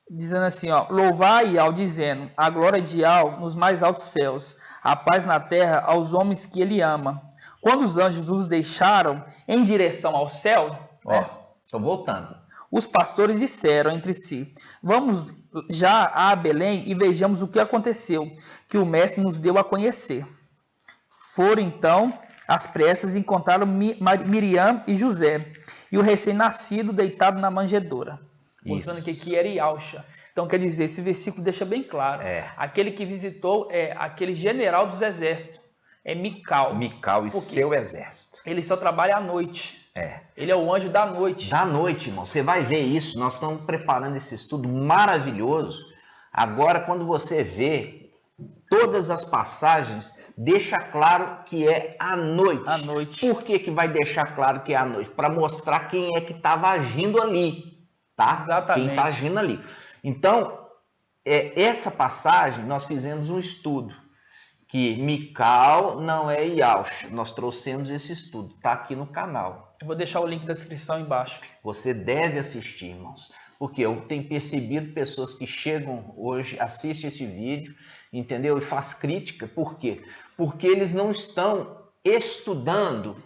Dizendo assim, ó, louvai Ial, dizendo, a glória de Ial nos mais altos céus, a paz na terra aos homens que ele ama. Quando os anjos os deixaram em direção ao céu, estou voltando. Os pastores disseram entre si, vamos já a Belém e vejamos o que aconteceu, que o mestre nos deu a conhecer. Foram então às pressas e encontraram Miriam e José, e o recém-nascido deitado na manjedoura. Mostrando que era Yahshua. Então, quer dizer, esse versículo deixa bem claro. Aquele que visitou é aquele general dos exércitos. É Mical. Mical e seu exército. Ele só trabalha à noite. Ele é o anjo da noite. Da noite, irmão. Você vai ver isso. Nós estamos preparando esse estudo maravilhoso. Agora, quando você vê todas as passagens, deixa claro que é à noite. À noite. Por que vai deixar claro que é à noite? Para mostrar quem é que estava agindo ali. Tá? Exatamente. Quem está agindo ali. Então, essa passagem, nós fizemos um estudo, que Mical não é Yahshua. Nós trouxemos esse estudo, está aqui no canal. Eu vou deixar o link da descrição embaixo. Você deve assistir, irmãos, porque eu tenho percebido pessoas que chegam hoje, assistem esse vídeo, entendeu? E faz crítica, por quê? Porque eles não estão estudando.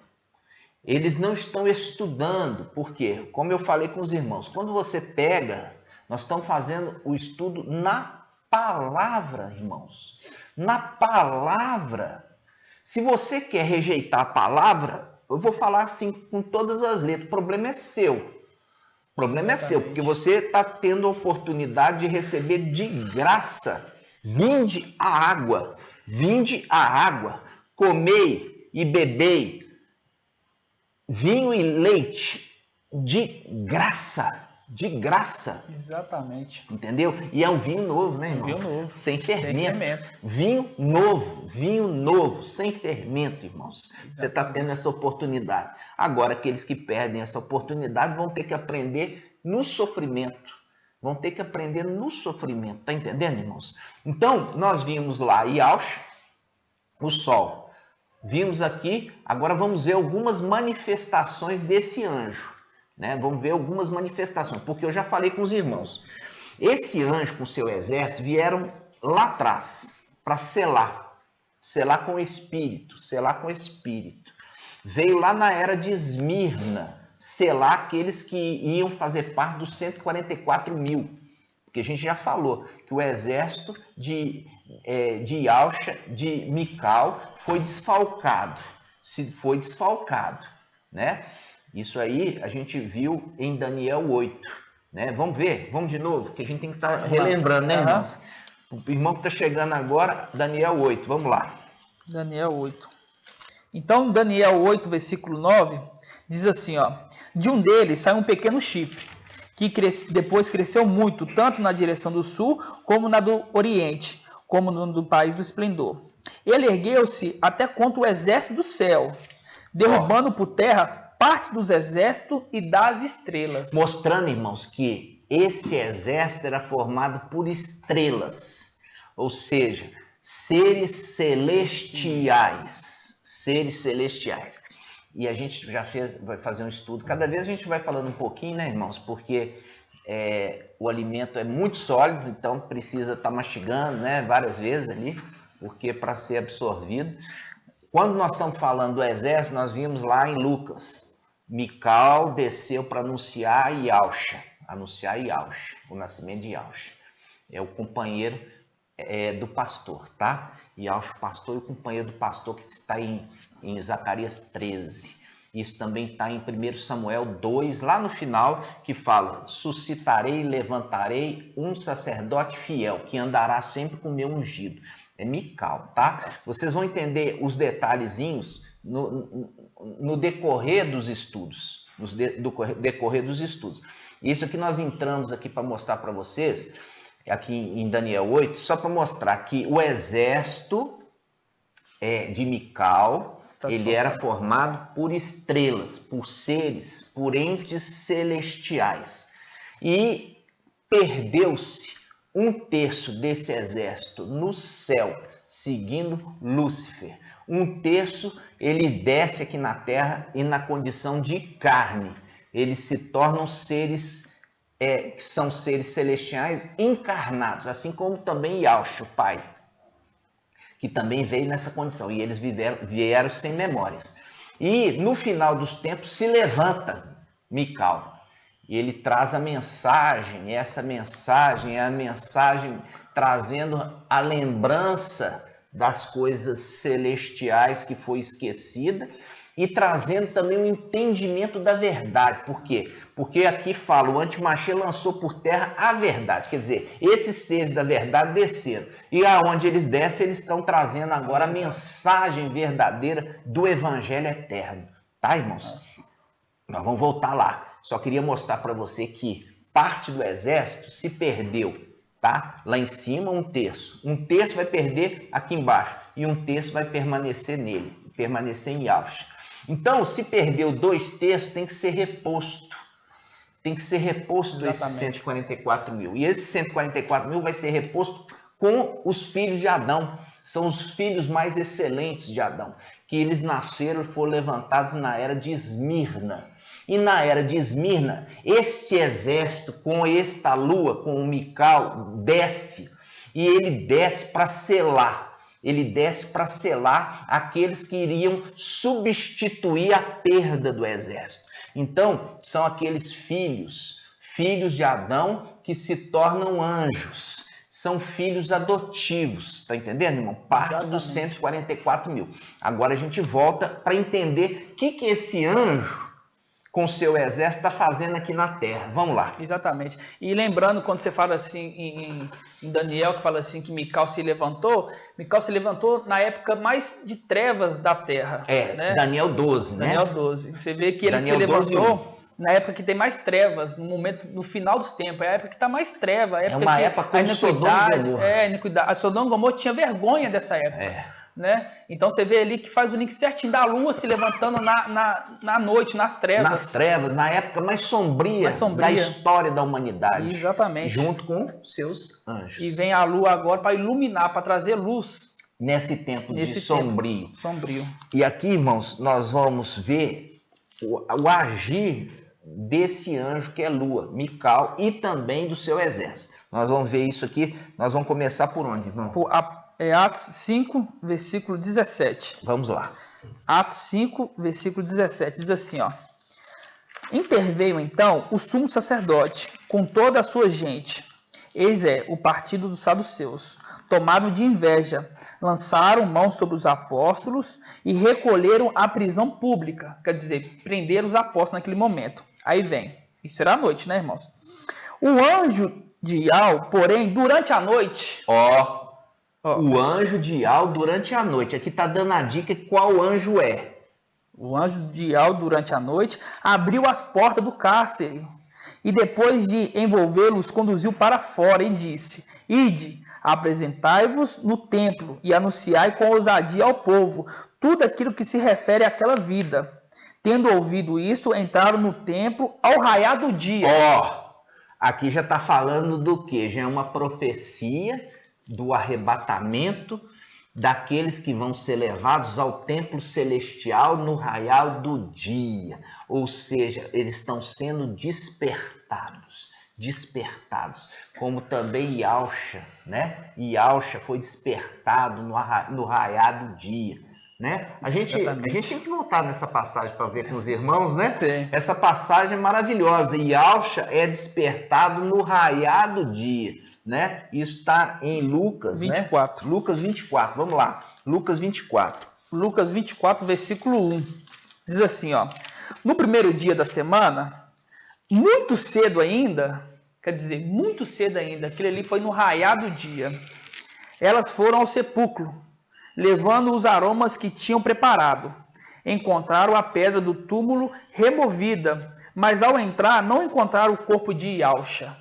Eles não estão estudando, por quê? Como eu falei com os irmãos, quando você pega, nós estamos fazendo o estudo na palavra, irmãos. Na palavra. Se você quer rejeitar a palavra, eu vou falar assim com todas as letras, o problema é seu. O problema é seu, porque você está tendo a oportunidade de receber de graça. Vinde a água, comei e bebei vinho e leite de graça. Exatamente. Entendeu? E é um vinho novo, né, irmão? Vinho novo. Sem fermento. Vinho novo, sem fermento, irmãos. Exatamente. Você está tendo essa oportunidade. Agora, aqueles que perdem essa oportunidade vão ter que aprender no sofrimento. Tá entendendo, irmãos? Então, nós vimos lá Yahshua, o sol. Vimos aqui, agora vamos ver algumas manifestações desse anjo. Né? Vamos ver algumas manifestações, porque eu já falei com os irmãos. Esse anjo com seu exército vieram lá atrás para selar. selar com o espírito, selar com o espírito. Veio lá na era de Esmirna, selar aqueles que iam fazer parte dos 144 mil. Porque a gente já falou que o exército de Yausha, de Mical, foi desfalcado. Foi desfalcado, né? Isso aí a gente viu em Daniel 8, né? Vamos ver, vamos de novo, que a gente tem que estar relembrando, né, irmãos? O irmão que está chegando agora, Daniel 8, vamos lá. Daniel 8. Então, Daniel 8, versículo 9, diz assim, ó: de um deles saiu um pequeno chifre, que depois cresceu muito, tanto na direção do sul, como na do oriente, como no do país do esplendor. Ele ergueu-se até contra o exército do céu, derrubando por terra parte dos exércitos e das estrelas. Mostrando, irmãos, que esse exército era formado por estrelas, ou seja, seres celestiais. Seres celestiais. E a gente já vai fazer um estudo. Cada vez a gente vai falando um pouquinho, né, irmãos? Porque o alimento é muito sólido, então precisa estar mastigando, né, várias vezes ali, porque para ser absorvido. Quando nós estamos falando do exército, nós vimos lá em Lucas. Mical desceu para anunciar Yausha, o nascimento de Yausha. É o companheiro do pastor, tá? Yausha, o pastor, e o companheiro do pastor, que está em Zacarias 13. Isso também está em 1 Samuel 2, lá no final, que fala: suscitarei e levantarei um sacerdote fiel, que andará sempre com o meu ungido. É Mical, tá? Vocês vão entender os detalhezinhos no decorrer dos estudos. Decorrer dos estudos. Isso aqui nós entramos aqui para mostrar para vocês, aqui em Daniel 8, só para mostrar que o exército de Mical, ele era formado por estrelas, por seres, por entes celestiais. E perdeu-se um terço desse exército no céu, seguindo Lúcifer. Um terço ele desce aqui na terra e na condição de carne. Eles se tornam seres que são seres celestiais encarnados, assim como também Yausha, o pai, que também veio nessa condição, e eles vieram sem memórias. E no final dos tempos se levanta Mical, e ele traz a mensagem, e essa mensagem é a mensagem trazendo a lembrança das coisas celestiais que foi esquecida, e trazendo também o entendimento da verdade. Por quê? Porque aqui fala, o Antimachê lançou por terra a verdade. Quer dizer, esses seres da verdade desceram. E aonde eles descem, eles estão trazendo agora a mensagem verdadeira do Evangelho eterno. Tá, irmãos? Nós vamos voltar lá. Só queria mostrar para você que parte do exército se perdeu. Tá? Lá em cima, um terço. Um terço vai perder aqui embaixo. E um terço vai permanecer nele. Permanecer em Yausha. Então, se perdeu 2 terços, tem que ser reposto. Tem que ser reposto esses 144 mil. E esse 144 mil vai ser reposto com os filhos de Adão. São os filhos mais excelentes de Adão. Que eles nasceram e foram levantados na era de Esmirna. E na era de Esmirna, esse exército com esta lua, com o Mical, desce. E ele desce para selar. Ele desce para selar aqueles que iriam substituir a perda do exército. Então, são aqueles filhos de Adão que se tornam anjos. São filhos adotivos, está entendendo, irmão? Parte dos 144 mil. Agora a gente volta para entender o que esse anjo com seu exército está fazendo aqui na terra. Vamos lá. Exatamente. E lembrando, quando você fala assim em Daniel, que fala assim que Mical se levantou na época mais de trevas da terra. Né? Daniel 12, né? Daniel 12. Você vê que ele Daniel se levantou na época que tem mais trevas, no final dos tempos. É a época que está mais treva. A época uma época como Sodoma e Gomorra. A Sodoma e Gomorra tinha vergonha dessa época. Né? Então você vê ali que faz o link certinho da lua se levantando na noite, nas trevas. Nas trevas, na época mais sombria da história da humanidade. Exatamente. Junto com seus anjos. E vem a lua agora para iluminar, para trazer luz. Nesse tempo de sombrio. Sombrio. E aqui, irmãos, nós vamos ver o agir desse anjo que é lua, Mical, e também do seu exército. Nós vamos ver isso aqui. Nós vamos começar por onde, irmão? É Atos 5, versículo 17. Vamos lá. Atos 5, versículo 17. Diz assim, ó. Interveio então o sumo sacerdote com toda a sua gente. Eis o partido dos saduceus. Tomado de inveja, lançaram mão sobre os apóstolos e recolheram à prisão pública. Quer dizer, prenderam os apóstolos naquele momento. Aí vem. Isso era à noite, né, irmãos? O anjo de Ial, porém, durante a noite... O anjo de Ial durante a noite. Aqui está dando a dica qual anjo é. O anjo de Ial, durante a noite, abriu as portas do cárcere e, depois de envolvê-los, conduziu para fora e disse: Ide, apresentai-vos no templo e anunciai com ousadia ao povo tudo aquilo que se refere àquela vida. Tendo ouvido isso, entraram no templo ao raiar do dia. Aqui já está falando do quê? Já é uma profecia do arrebatamento daqueles que vão ser levados ao templo celestial no raiar do dia. Ou seja, eles estão sendo despertados, como também Ialcha, né? Ialcha foi despertado no raiar do dia, né? A gente tem que voltar nessa passagem para ver com os irmãos, né? Tem. Essa passagem é maravilhosa. Ialcha é despertado no raiar do dia, né? Isso está em Lucas 24. Né? Lucas 24, vamos lá. Lucas 24. Lucas 24, versículo 1. Diz assim, ó. No primeiro dia da semana, muito cedo ainda, aquele ali foi no raiar do dia, elas foram ao sepulcro, levando os aromas que tinham preparado. Encontraram a pedra do túmulo removida, mas ao entrar não encontraram o corpo de Ialcha.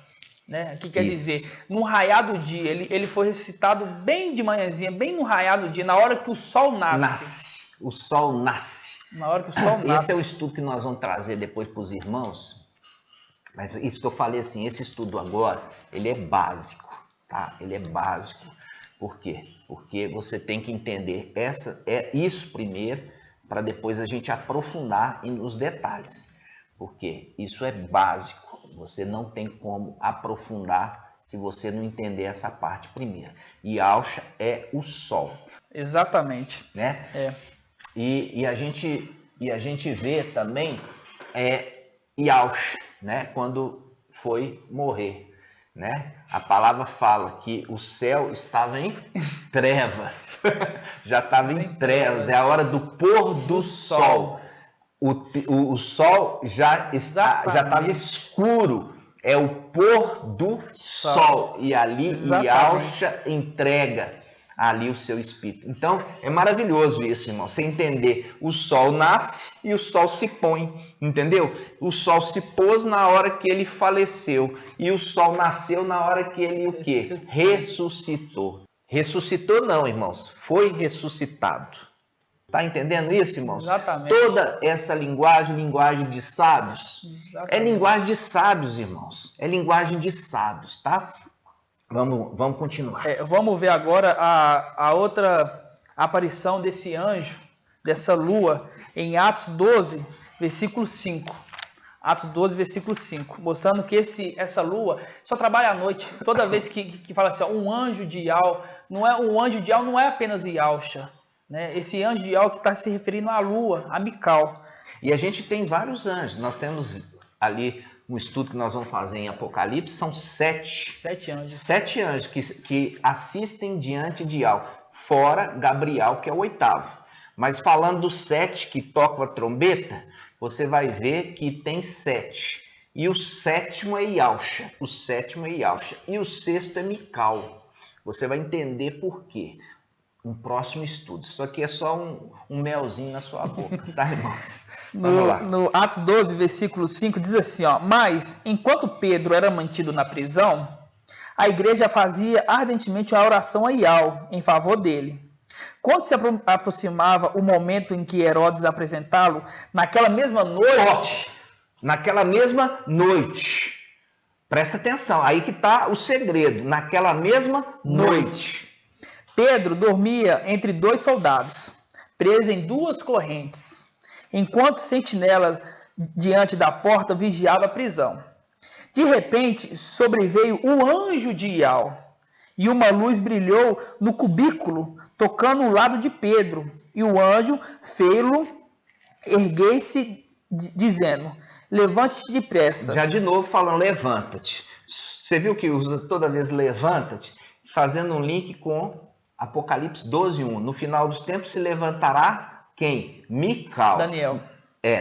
Né? Aqui quer dizer, no raiar do dia, ele foi ressuscitado bem de manhãzinha, bem no raiar do dia, na hora que o sol nasce. O sol nasce. Na hora que o sol nasce. Esse é o estudo que nós vamos trazer depois para os irmãos. Mas isso que eu falei assim, esse estudo agora, ele é básico, tá? Ele é básico. Por quê? Porque você tem que entender isso primeiro, para depois a gente aprofundar nos detalhes. Porque isso é básico. Você não tem como aprofundar se você não entender essa parte primeiro. Ialcha é o sol. Exatamente. Né? E a gente vê também Ialcha, né? Quando foi morrer. Né? A palavra fala que o céu estava em trevas. Já estava em trevas. É a hora do pôr do sol. O sol já estava escuro, é o pôr do sol. E ali Ialcha entrega ali o seu espírito. Então, é maravilhoso isso, irmão. Você entender, o sol nasce e o sol se põe, entendeu? O sol se pôs na hora que ele faleceu e o sol nasceu na hora que ele o quê? Ressuscitou. Ressuscitou não, irmãos, foi ressuscitado. Tá entendendo isso, irmãos? Exatamente. Toda essa linguagem de sábios, Exatamente. É linguagem de sábios, irmãos. É linguagem de sábios, tá? Vamos continuar. Vamos ver agora a outra aparição desse anjo, dessa lua, em Atos 12, versículo 5. Atos 12, versículo 5. Mostrando que essa lua só trabalha à noite. Toda vez que fala assim, ó, um anjo de Ial, um anjo de Ial não é apenas Ialcha. Né? Esse anjo de Ial que está se referindo à lua, a Mical. E a gente tem vários anjos. Nós temos ali um estudo que nós vamos fazer em Apocalipse, são 7 anjos. 7 anjos que assistem diante de Ial, fora Gabriel, que é o 8º. Mas falando dos 7 que tocam a trombeta, você vai ver que tem 7. E o 7º é Ialcha. E o 6º é Mical. Você vai entender por quê. Um próximo estudo. Isso aqui é só um melzinho na sua boca, tá, irmãos? No Atos 12, versículo 5, diz assim, ó, mas, enquanto Pedro era mantido na prisão, a igreja fazia ardentemente a oração a Ial, em favor dele. Quando se aproximava o momento em que Herodes apresentá-lo, naquela mesma noite, presta atenção, aí que está o segredo, naquela mesma noite, Pedro dormia entre 2 soldados, preso em 2 correntes, enquanto sentinela diante da porta vigiava a prisão. De repente, sobreveio o anjo de Ial, e uma luz brilhou no cubículo, tocando o lado de Pedro. E o anjo fê-lo erguer-se, dizendo: levante-te depressa. Já de novo falando, levanta-te. Você viu que usa toda vez levanta-te, fazendo um link com Apocalipse 12:1. No final dos tempos se levantará quem? Mical. Daniel.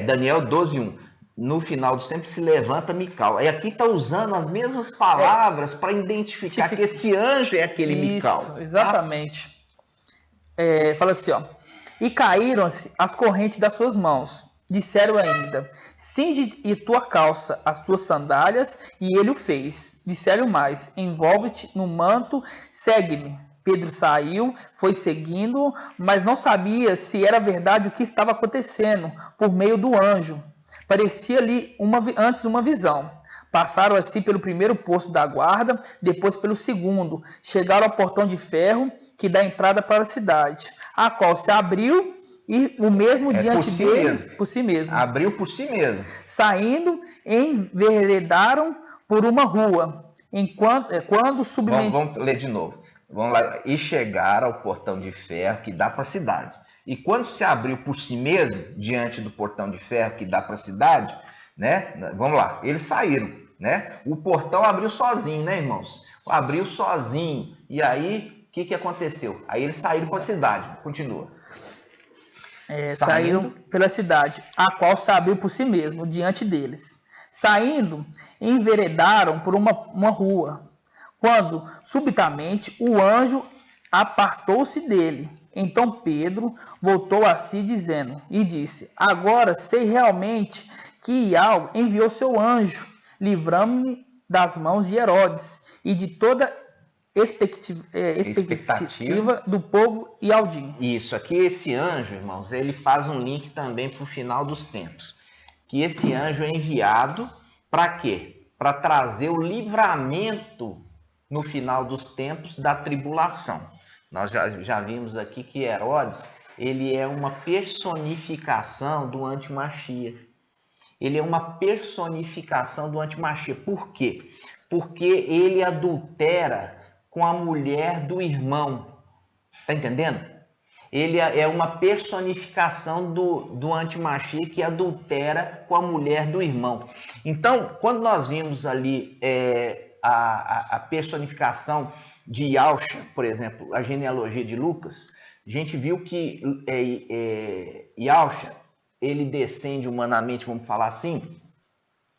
Daniel 12:1. No final dos tempos se levanta Mical. E aqui está usando as mesmas palavras para identificar que esse anjo é aquele Mical. Isso, exatamente. Tá? Fala assim, ó. E caíram-se as correntes das suas mãos. Disseram ainda: cinge e tua calça, as tuas sandálias, e ele o fez. Disseram mais: envolve-te no manto, segue-me. Pedro saiu, foi seguindo, mas não sabia se era verdade o que estava acontecendo por meio do anjo. Parecia-lhe antes uma visão. Passaram assim pelo primeiro posto da guarda, depois pelo segundo. Chegaram ao portão de ferro que dá entrada para a cidade, a qual se abriu e o mesmo diante dele, por si mesmo. Abriu por si mesmo. Saindo, enveredaram por uma rua. Quando Vamos ler de novo. Vamos lá. E chegaram ao portão de ferro que dá para a cidade. E quando se abriu por si mesmo, diante do portão de ferro que dá para a cidade, né? Vamos lá. Eles saíram, né? O portão abriu sozinho, né, irmãos? Abriu sozinho. E aí, o que aconteceu? Aí eles saíram para a cidade. Continua. Saíram pela cidade, a qual se abriu por si mesmo, diante deles. Saindo, enveredaram por uma rua, quando, subitamente, o anjo apartou-se dele. Então Pedro voltou a si, e disse: agora sei realmente que Iau enviou seu anjo, livrando-me das mãos de Herodes e de toda expectativa do povo ialdinho. Isso, aqui esse anjo, irmãos, ele faz um link também para o final dos tempos. Que esse anjo é enviado para quê? Para trazer o livramento no final dos tempos da tribulação. Nós já vimos aqui que Herodes, ele é uma personificação do antimachia. Ele é uma personificação do antimachia. Por quê? Porque ele adultera com a mulher do irmão. Tá entendendo? Ele é uma personificação do antimachia que adultera com a mulher do irmão. Então, quando nós vimos ali a personificação de Yausha, por exemplo, a genealogia de Lucas, a gente viu que Yausha, ele descende humanamente, vamos falar assim,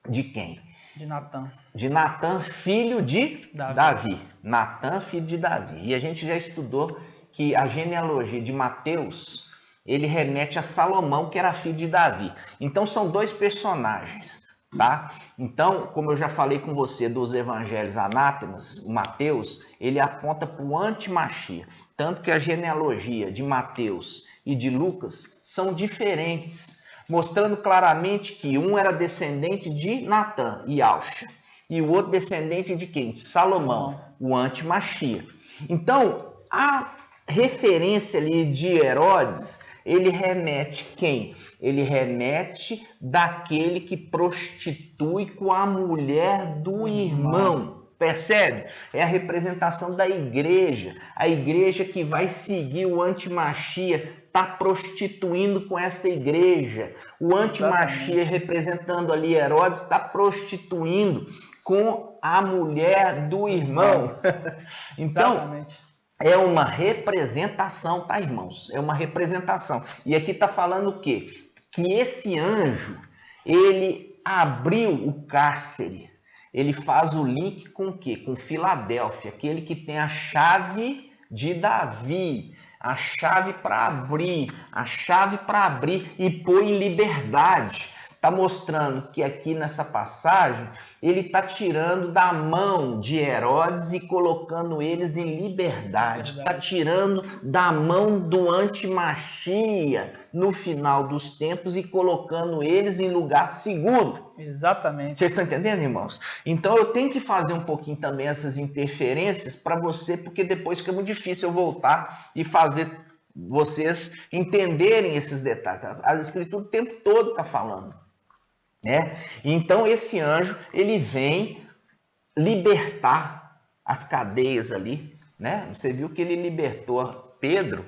de quem? De Natã. De Natã, filho de Davi. Natã, filho de Davi. E a gente já estudou que a genealogia de Mateus, ele remete a Salomão, que era filho de Davi. Então são dois personagens, tá? Então, como eu já falei com você dos evangelhos anátemas, Mateus, ele aponta para o antimachia. Tanto que a genealogia de Mateus e de Lucas são diferentes, mostrando claramente que um era descendente de Natã e Yausha, e o outro descendente de quem? De Salomão, o antimachia. Então, a referência ali de Herodes, ele remete quem? Ele remete daquele que prostitui com a mulher do irmão. Percebe? É a representação da igreja. A igreja que vai seguir o antimachia está prostituindo com esta igreja. O antimachia, representando ali Herodes, está prostituindo com a mulher do irmão. Então, exatamente. É uma representação, tá, irmãos? É uma representação. E aqui está falando o quê? Que esse anjo, ele abriu o cárcere. Ele faz o link com o quê? Com Filadélfia, aquele que tem a chave de Davi, a chave para abrir e pôr em liberdade. Está mostrando que aqui nessa passagem, ele está tirando da mão de Herodes e colocando eles em liberdade. Está tirando da mão do antimachia no final dos tempos e colocando eles em lugar seguro. Exatamente. Vocês estão entendendo, irmãos? Então eu tenho que fazer um pouquinho também essas interferências para você, porque depois fica muito difícil eu voltar e fazer vocês entenderem esses detalhes. A Escritura o tempo todo está falando. Né? Então esse anjo, ele vem libertar as cadeias ali né? Você viu que ele libertou Pedro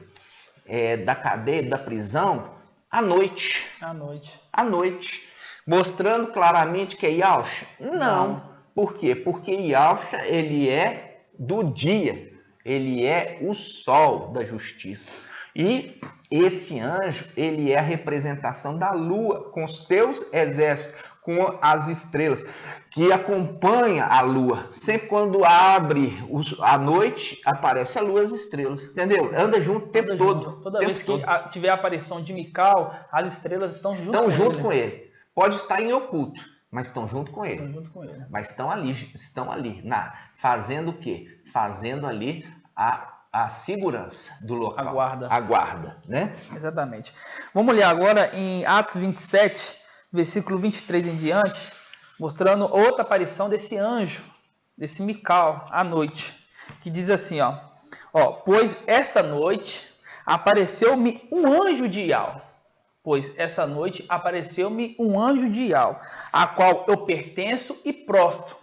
da cadeia, da prisão, à noite. À noite. Mostrando claramente que é Yahshua? Não. Por quê? Porque Yahshua, ele é do dia. Ele é o sol da justiça. E esse anjo, ele é a representação da lua, com seus exércitos, com as estrelas, que acompanha a lua. Sempre quando abre a noite, aparece a lua e as estrelas, entendeu? Anda junto o tempo todo. Toda vez que tiver a aparição de Mical, as estrelas estão junto com ele. Pode estar em oculto, mas estão junto com ele. Mas estão ali, fazendo o quê? Fazendo ali a segurança do local. A guarda, né? Exatamente. Vamos ler agora em Atos 27, versículo 23 em diante, mostrando outra aparição desse anjo, desse Mical, à noite, que diz assim, ó, pois esta noite apareceu-me um anjo de Ial. Pois essa noite apareceu-me um anjo de Ial, a qual eu pertenço e prostro,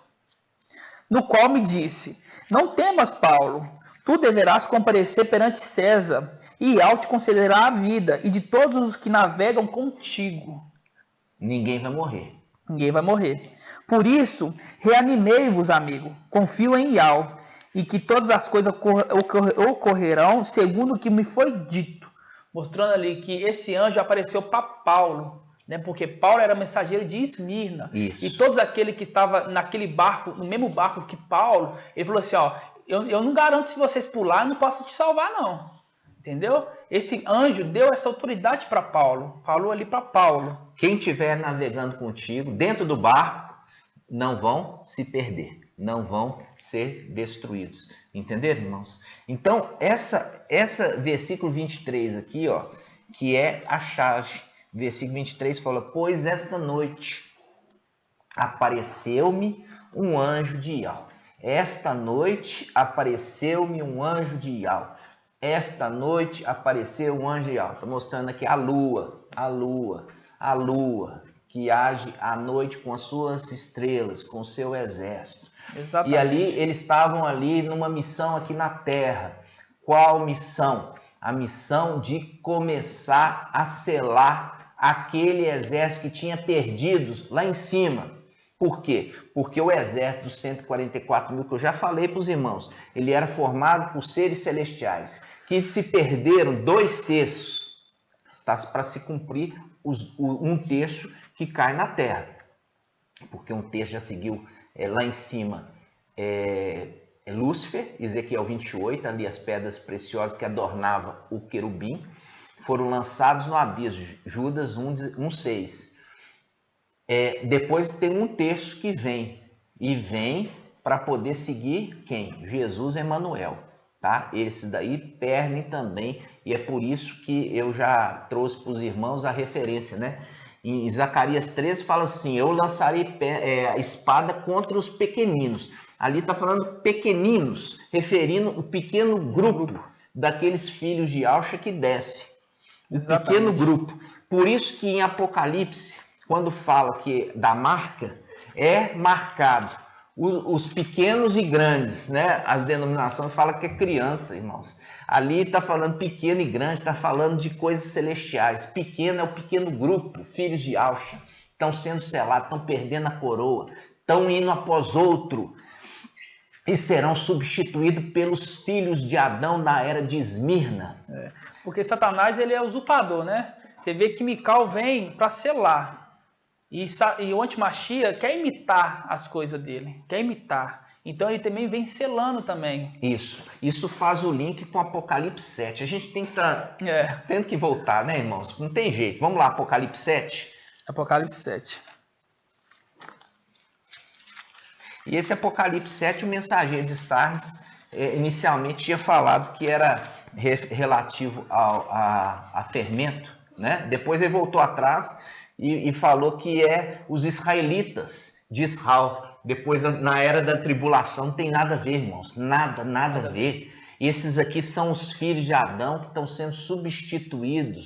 no qual me disse, não temas, Paulo, tu deverás comparecer perante César, e Ial te concederá a vida, e de todos os que navegam contigo. Ninguém vai morrer. Ninguém vai morrer. Por isso, reanimei-vos, amigo, confio em Ial, e que todas as coisas ocorrerão segundo o que me foi dito. Mostrando ali que esse anjo apareceu para Paulo, né? Porque Paulo era mensageiro de Esmirna. Isso. E todos aqueles que estavam naquele barco, no mesmo barco que Paulo, ele falou assim, eu não garanto se vocês pularem, eu não posso te salvar não. Entendeu? Esse anjo deu essa autoridade para Paulo, falou ali para Paulo. Quem estiver navegando contigo, dentro do barco, não vão se perder, não vão ser destruídos. Entenderam, irmãos? Então, essa versículo 23 aqui, que é a chave. Versículo 23 fala, pois esta noite apareceu-me um anjo de Ial. Esta noite apareceu-me um anjo de Ial. Esta noite apareceu um anjo de Ial. Está mostrando aqui a lua, que age à noite com as suas estrelas, com o seu exército. Exatamente. E ali eles estavam ali numa missão aqui na Terra. Qual missão? A missão de começar a selar aquele exército que tinha perdido lá em cima. Por quê? Porque o exército dos 144 mil, que eu já falei para os irmãos, ele era formado por seres celestiais, que se perderam 2/3, tá? Para se cumprir 1/3 que cai na terra. Porque 1/3 já seguiu lá em cima Lúcifer, Ezequiel 28, ali as pedras preciosas que adornavam o querubim, foram lançados no abismo, Judas 1:6. Depois tem 1/3 que vem para poder seguir quem? Jesus Emanuel, tá? Esses daí perdem também, e é por isso que eu já trouxe para os irmãos a referência, né? Em Zacarias 13 fala assim, eu lançarei a espada contra os pequeninos. Ali está falando pequeninos, referindo o pequeno grupo daqueles filhos de Yahshua que desce. O pequeno grupo. Por isso que em Apocalipse, quando fala que da marca, é marcado os pequenos e grandes, né? As denominações falam que é criança, irmãos. Ali está falando pequeno e grande, está falando de coisas celestiais. Pequeno é o pequeno grupo, filhos de Yahshua. Estão sendo selados, estão perdendo a coroa, estão indo após outro. E serão substituídos pelos filhos de Adão na era de Esmirna. Porque Satanás ele é usurpador, né? Você vê que Mical vem para selar. E o Antimachia quer imitar as coisas dele, quer imitar. Então ele também vem selando também. Isso faz o link com Apocalipse 7. A gente tem que estar tendo que voltar, né, irmãos? Não tem jeito. Vamos lá, Apocalipse 7. Apocalipse 7. E esse Apocalipse 7, o mensageiro de Sardes, inicialmente tinha falado que era relativo a fermento, né? Depois ele voltou atrás e falou que é os israelitas de Israel. Depois, na era da tribulação, não tem nada a ver, irmãos. Nada a ver. Esses aqui são os filhos de Adão que estão sendo substituindo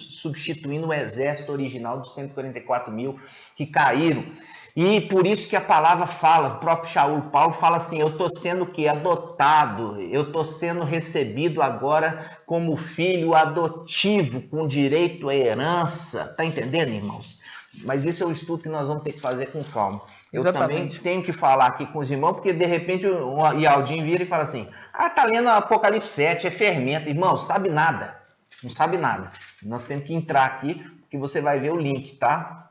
o exército original dos 144 mil que caíram. E por isso que a palavra fala, o próprio Paulo fala assim, eu estou sendo o quê? Adotado, eu estou sendo recebido agora como filho adotivo, com direito à herança. Tá entendendo, irmãos? Mas isso é um estudo que nós vamos ter que fazer com calma. Eu Exatamente. também tenho que falar aqui com os irmãos, porque de repente o Ialdinho vira e fala assim, tá lendo Apocalipse 7, é fermento. Irmão, sabe nada, não sabe nada. Nós temos que entrar aqui, porque você vai ver o link, tá?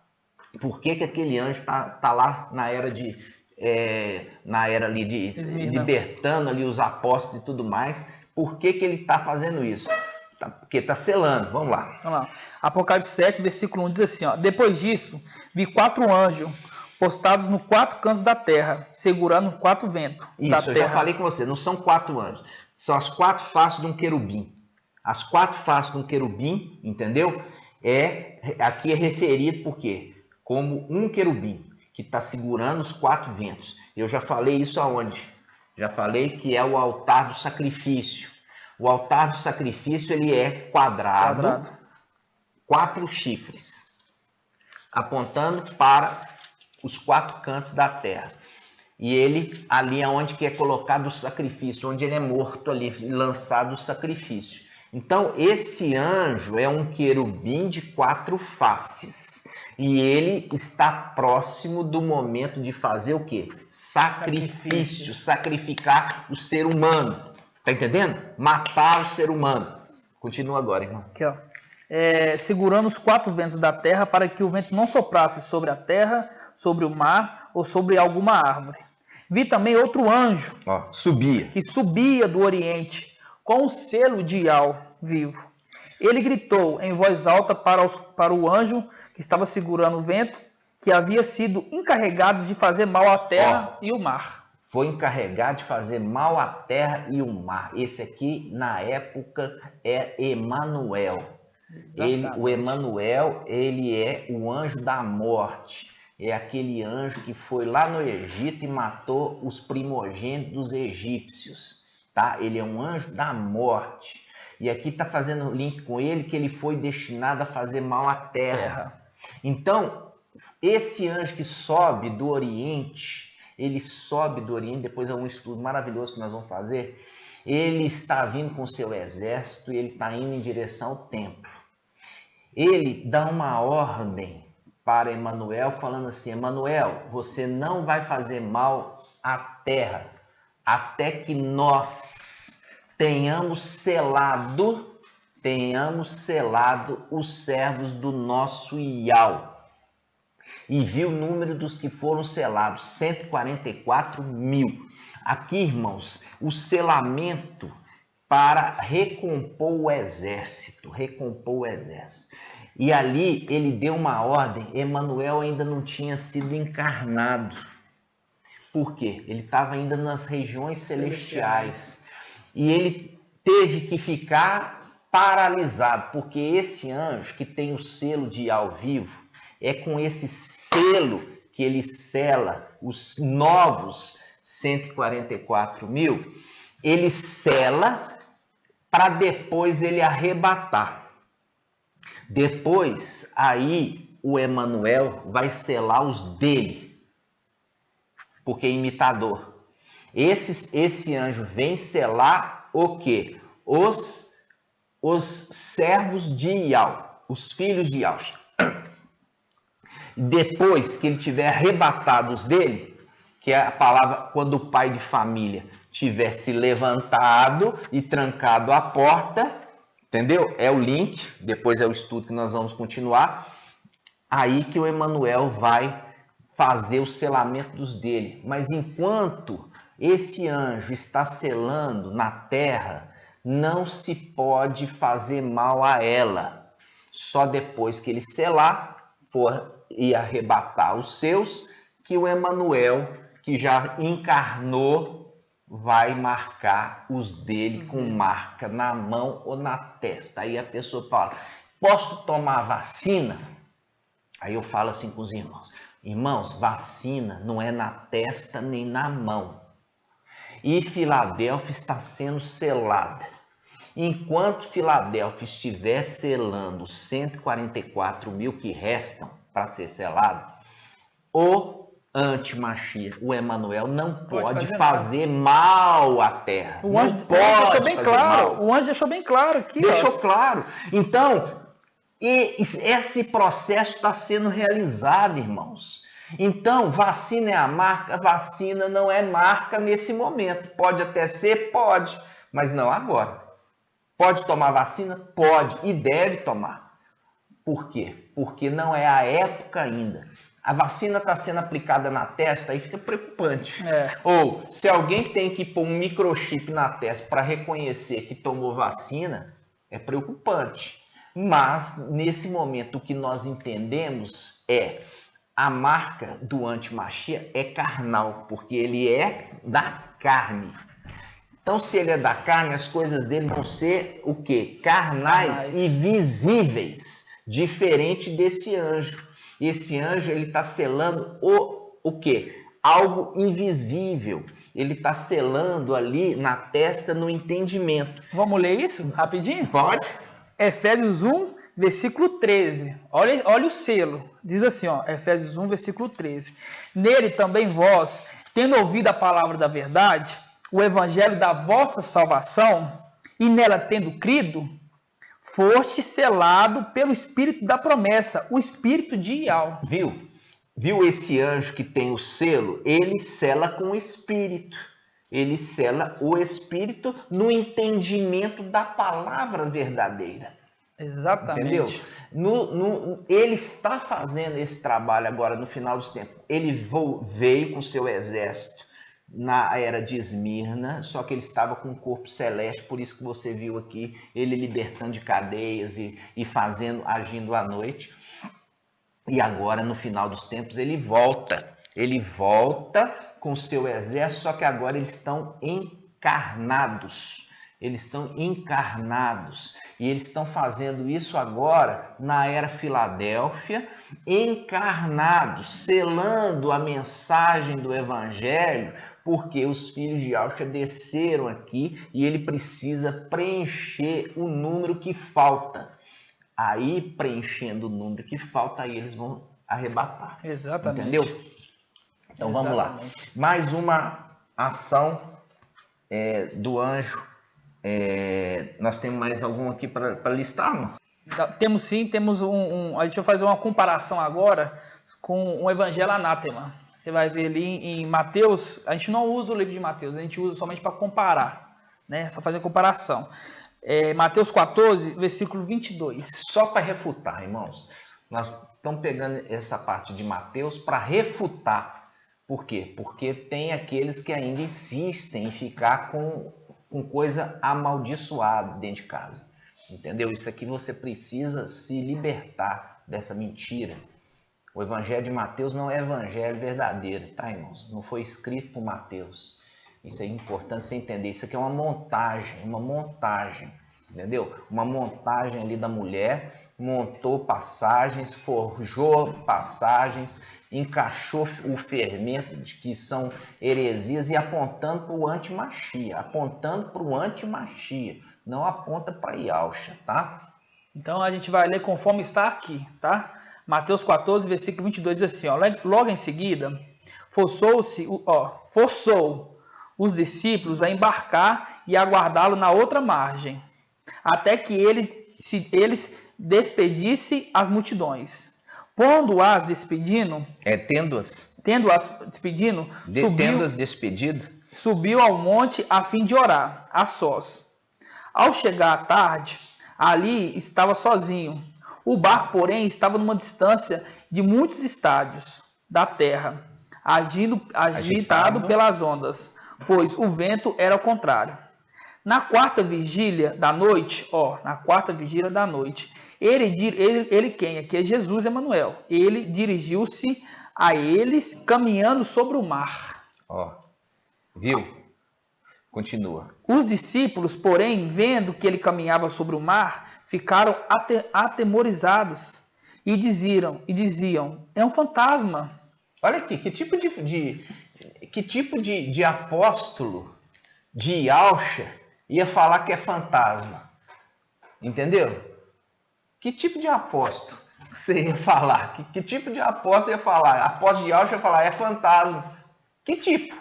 Por que aquele anjo tá lá na era ali de libertando ali os apóstolos e tudo mais? Por que ele está fazendo isso? Porque está selando. Vamos lá. Apocalipse 7, versículo 1 diz assim, ó, depois disso, vi 4 anjos postados nos 4 cantos da terra, segurando 4 ventos. Isso, eu já falei com você, não são 4 anjos, são as 4 faces de um querubim. As 4 faces de um querubim, entendeu? Aqui é referido por quê? Como um querubim que está segurando os 4 ventos. Eu já falei isso aonde? Já falei que é o altar do sacrifício. O altar do sacrifício ele é quadrado. 4 chifres, apontando para os 4 cantos da terra. E ele ali é onde que é colocado o sacrifício, onde ele é morto ali, lançado o sacrifício. Então, esse anjo é um querubim de 4 faces. E ele está próximo do momento de fazer o quê? Sacrifício. Sacrificar o ser humano. Tá entendendo? Matar o ser humano. Continua agora, irmão. Aqui, ó. Segurando os 4 ventos da terra para que o vento não soprasse sobre a terra, sobre o mar ou sobre alguma árvore. Vi também outro anjo que subia do oriente com o selo de Ial vivo. Ele gritou em voz alta para o anjo que estava segurando o vento, que havia sido encarregado de fazer mal à terra e o mar. Foi encarregado de fazer mal à terra e o mar. Esse aqui, na época, é Emanuel. O Emanuel, ele é o anjo da morte. É aquele anjo que foi lá no Egito e matou os primogênitos dos egípcios. Tá? Ele é um anjo da morte. E aqui está fazendo link com ele que ele foi destinado a fazer mal à terra. Então, esse anjo que sobe do Oriente, depois é um estudo maravilhoso que nós vamos fazer, ele está vindo com seu exército e ele está indo em direção ao templo. Ele dá uma ordem para Emanuel, falando assim, Emanuel, você não vai fazer mal à terra, até que nós tenhamos selado os servos do nosso Ial. E viu o número dos que foram selados, 144 mil. Aqui, irmãos, o selamento para recompor o exército. E ali ele deu uma ordem, Emanuel ainda não tinha sido encarnado. Por quê? Ele estava ainda nas regiões celestiais. E ele teve que ficar paralisado, porque esse anjo que tem o selo de Ial vivo, é com esse selo que ele sela os novos 144 mil, ele sela para depois ele arrebatar. Depois, aí, o Emanuel vai selar os dele, porque é imitador. Esse anjo vem selar o quê? Os servos de Ial, os filhos de Ial. Depois que ele tiver arrebatado os dele, que é a palavra quando o pai de família tiver se levantado e trancado a porta, entendeu? É o link, depois é o estudo que nós vamos continuar. Aí que o Emanuel vai fazer o selamento dos dele. Mas enquanto esse anjo está selando na terra, não se pode fazer mal a ela. Só depois que ele selar e arrebatar os seus, que o Emanuel, que já encarnou, vai marcar os dele com marca na mão ou na testa. Aí a pessoa fala, posso tomar vacina? Aí eu falo assim com os irmãos, irmãos, vacina não é na testa nem na mão. E Filadélfia está sendo selada. Enquanto Filadélfia estiver selando os 144 mil que restam para ser selado, o anti-Machia, o Emanuel, não pode fazer fazer mal à terra. O anjo, Não pode deixou bem fazer claro. mal. O anjo deixou bem claro aqui. Deixou claro. Então, esse processo está sendo realizado, irmãos. Então, vacina é a marca? Vacina não é marca nesse momento. Pode até ser? Pode, mas não agora. Pode tomar vacina? Pode e deve tomar. Por quê? Porque não é a época ainda. A vacina está sendo aplicada na testa, aí fica preocupante. Ou, se alguém tem que pôr um microchip na testa para reconhecer que tomou vacina, é preocupante. Mas, nesse momento, o que nós entendemos é a marca do anti-Machia é carnal, porque ele é da carne. Então, se ele é da carne, as coisas dele vão ser o quê? Carnais e visíveis, diferente desse anjo. Esse anjo, ele está selando o quê? Algo invisível. Ele está selando ali na testa, no entendimento. Vamos ler isso rapidinho? Pode. Efésios 1, versículo 13. Olha o selo. Diz assim, ó, Efésios 1, versículo 13. Nele também vós, tendo ouvido a palavra da verdade, o evangelho da vossa salvação, e nela tendo crido, foste selado pelo Espírito da promessa, o Espírito de Ial. Viu esse anjo que tem o selo? Ele sela com o Espírito. Ele sela o Espírito no entendimento da palavra verdadeira. Exatamente. Entendeu? Ele está fazendo esse trabalho agora no final dos tempos. Ele veio com seu exército na era de Esmirna, só que ele estava com um corpo celeste, por isso que você viu aqui ele libertando de cadeias e agindo à noite. E agora, no final dos tempos, ele volta com seu exército, só que agora eles estão encarnados. Eles estão encarnados. E eles estão fazendo isso agora na era Filadélfia, encarnados, selando a mensagem do evangelho, porque os filhos de Yahshua desceram aqui e ele precisa preencher o número que falta. Aí, preenchendo o número que falta, aí eles vão arrebatar. Exatamente. Entendeu? Então, vamos lá. Mais uma ação do anjo. Nós temos mais algum aqui para listar, não? Temos sim, temos a gente vai fazer uma comparação agora com o Evangelho Anátema. Você vai ver ali em Mateus, a gente não usa o livro de Mateus, a gente usa somente para comparar, né? Só fazer comparação. Mateus 14, versículo 22. Só para refutar, irmãos. Nós estamos pegando essa parte de Mateus para refutar. Por quê? Porque tem aqueles que ainda insistem em ficar com coisa amaldiçoada dentro de casa. Entendeu? Isso aqui você precisa se libertar dessa mentira. O evangelho de Mateus não é evangelho verdadeiro, tá, irmãos? Não foi escrito por Mateus. Isso é importante você entender. Isso aqui é uma montagem, entendeu? Uma montagem ali da mulher, montou passagens, forjou passagens, encaixou o fermento de que são heresias e apontando para o anti-Machia, não aponta para Yahshua, tá? Então a gente vai ler conforme está aqui, tá? Mateus 14, versículo 22 diz assim, ó, logo em seguida, forçou os discípulos a embarcar e aguardá-lo na outra margem, até que eles despedisse as multidões. Pondo-as despedindo... Tendo-as despedindo, subiu ao monte a fim de orar, a sós. Ao chegar à tarde, ali estava sozinho. O barco, porém, estava numa distância de muitos estádios da terra, agitado pelas ondas, pois o vento era ao contrário. Na quarta vigília da noite, ele quem? Aqui é Jesus Emanuel. Ele dirigiu-se a eles caminhando sobre o mar. Viu? Continua. Os discípulos, porém, vendo que ele caminhava sobre o mar, ficaram atemorizados e diziam, é um fantasma. Olha aqui, que tipo de apóstolo de Yahshua ia falar que é fantasma? Entendeu? Que tipo de apóstolo? que você ia falar? Que tipo de aposta você ia falar? A aposta de Yahshua ia falar, é fantasma. Que tipo?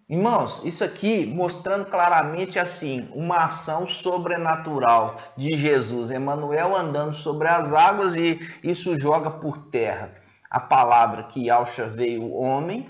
Irmãos, isso aqui mostrando claramente assim, uma ação sobrenatural de Jesus, Emmanuel andando sobre as águas, e isso joga por terra a palavra que Yahshua veio homem.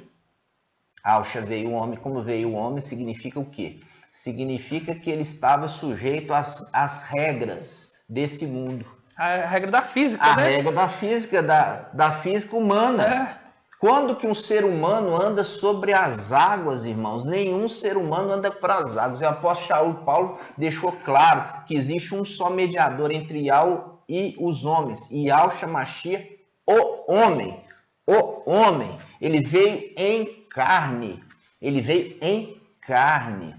Yahshua veio homem, como veio o homem, significa o quê? Significa que ele estava sujeito às regras desse mundo. A regra da física, A né? regra da física, da física humana. É. Quando que um ser humano anda sobre as águas, irmãos? Nenhum ser humano anda para as águas. O apóstolo Paulo deixou claro que existe um só mediador entre Yahweh e os homens. E Yahshua Mashiach, o homem. O homem. Ele veio em carne. Ele veio em carne.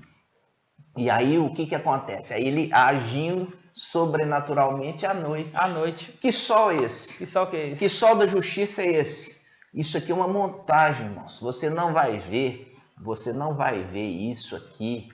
E aí o que acontece? Aí ele agindo sobrenaturalmente à noite. À noite. Que sol é esse? Que sol que é esse? Que sol da justiça é esse? Isso aqui é uma montagem, irmãos. Você não vai ver isso aqui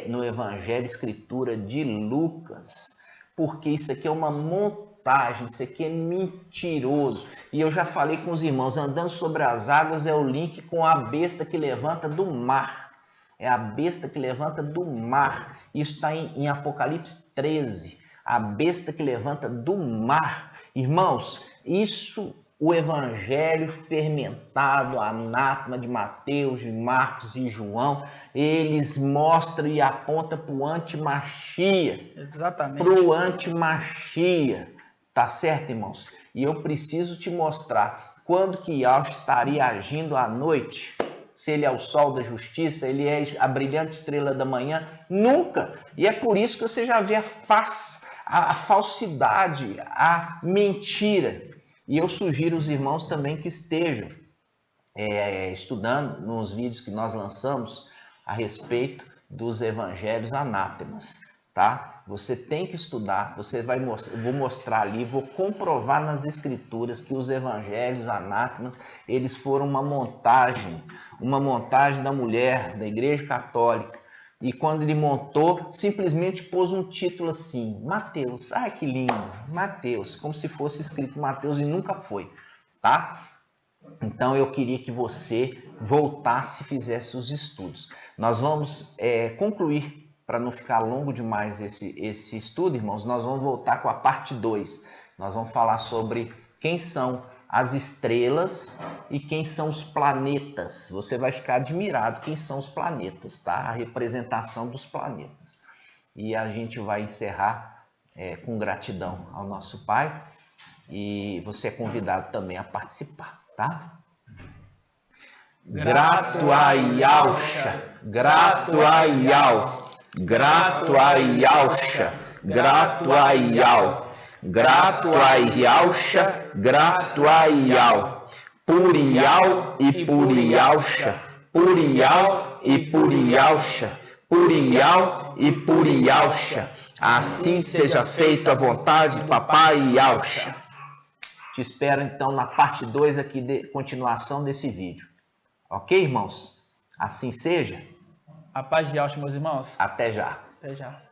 no Evangelho Escritura de Lucas, porque isso aqui é uma montagem, isso aqui é mentiroso. E eu já falei com os irmãos, andando sobre as águas é o link com a besta que levanta do mar. É a besta que levanta do mar. Isso está em Apocalipse 13. A besta que levanta do mar. Irmãos, isso... O evangelho fermentado, anátema de Mateus, de Marcos e João, eles mostram e apontam para o antimachia. Exatamente. Para o antimachia. Tá certo, irmãos? E eu preciso te mostrar quando que Yahshua estaria agindo à noite. Se ele é o sol da justiça, ele é a brilhante estrela da manhã. Nunca. E é por isso que você já vê a falsidade, a mentira. E eu sugiro os irmãos também que estejam estudando nos vídeos que nós lançamos a respeito dos evangelhos anátemas, tá? Você tem que estudar, eu vou mostrar ali, vou comprovar nas escrituras que os evangelhos anátemas, eles foram uma montagem da mulher, da Igreja Católica. E quando ele montou, simplesmente pôs um título assim, Mateus. Ai, que lindo, Mateus, como se fosse escrito Mateus e nunca foi, tá? Então eu queria que você voltasse e fizesse os estudos. Nós vamos concluir, para não ficar longo demais esse estudo, irmãos, nós vamos voltar com a parte 2. Nós vamos falar sobre quem são as estrelas e quem são os planetas. Você vai ficar admirado quem são os planetas, tá? A representação dos planetas. E a gente vai encerrar com gratidão ao nosso Pai. E você é convidado também a participar, tá? Grato a Yahshua, grato a Yahweh, grato a Yahshua, grato a Yahweh. Grato a Yahshua, grato a Yahweh, por Yahweh e por Yahshua, por Yahweh e por Yahshua, por Yahweh e por Yahshua. Assim seja feita a vontade do Papai Yahshua. Te espero então na parte 2 aqui de continuação desse vídeo. Ok, irmãos? Assim seja. A paz de Yahshua, meus irmãos. Até já. Até já.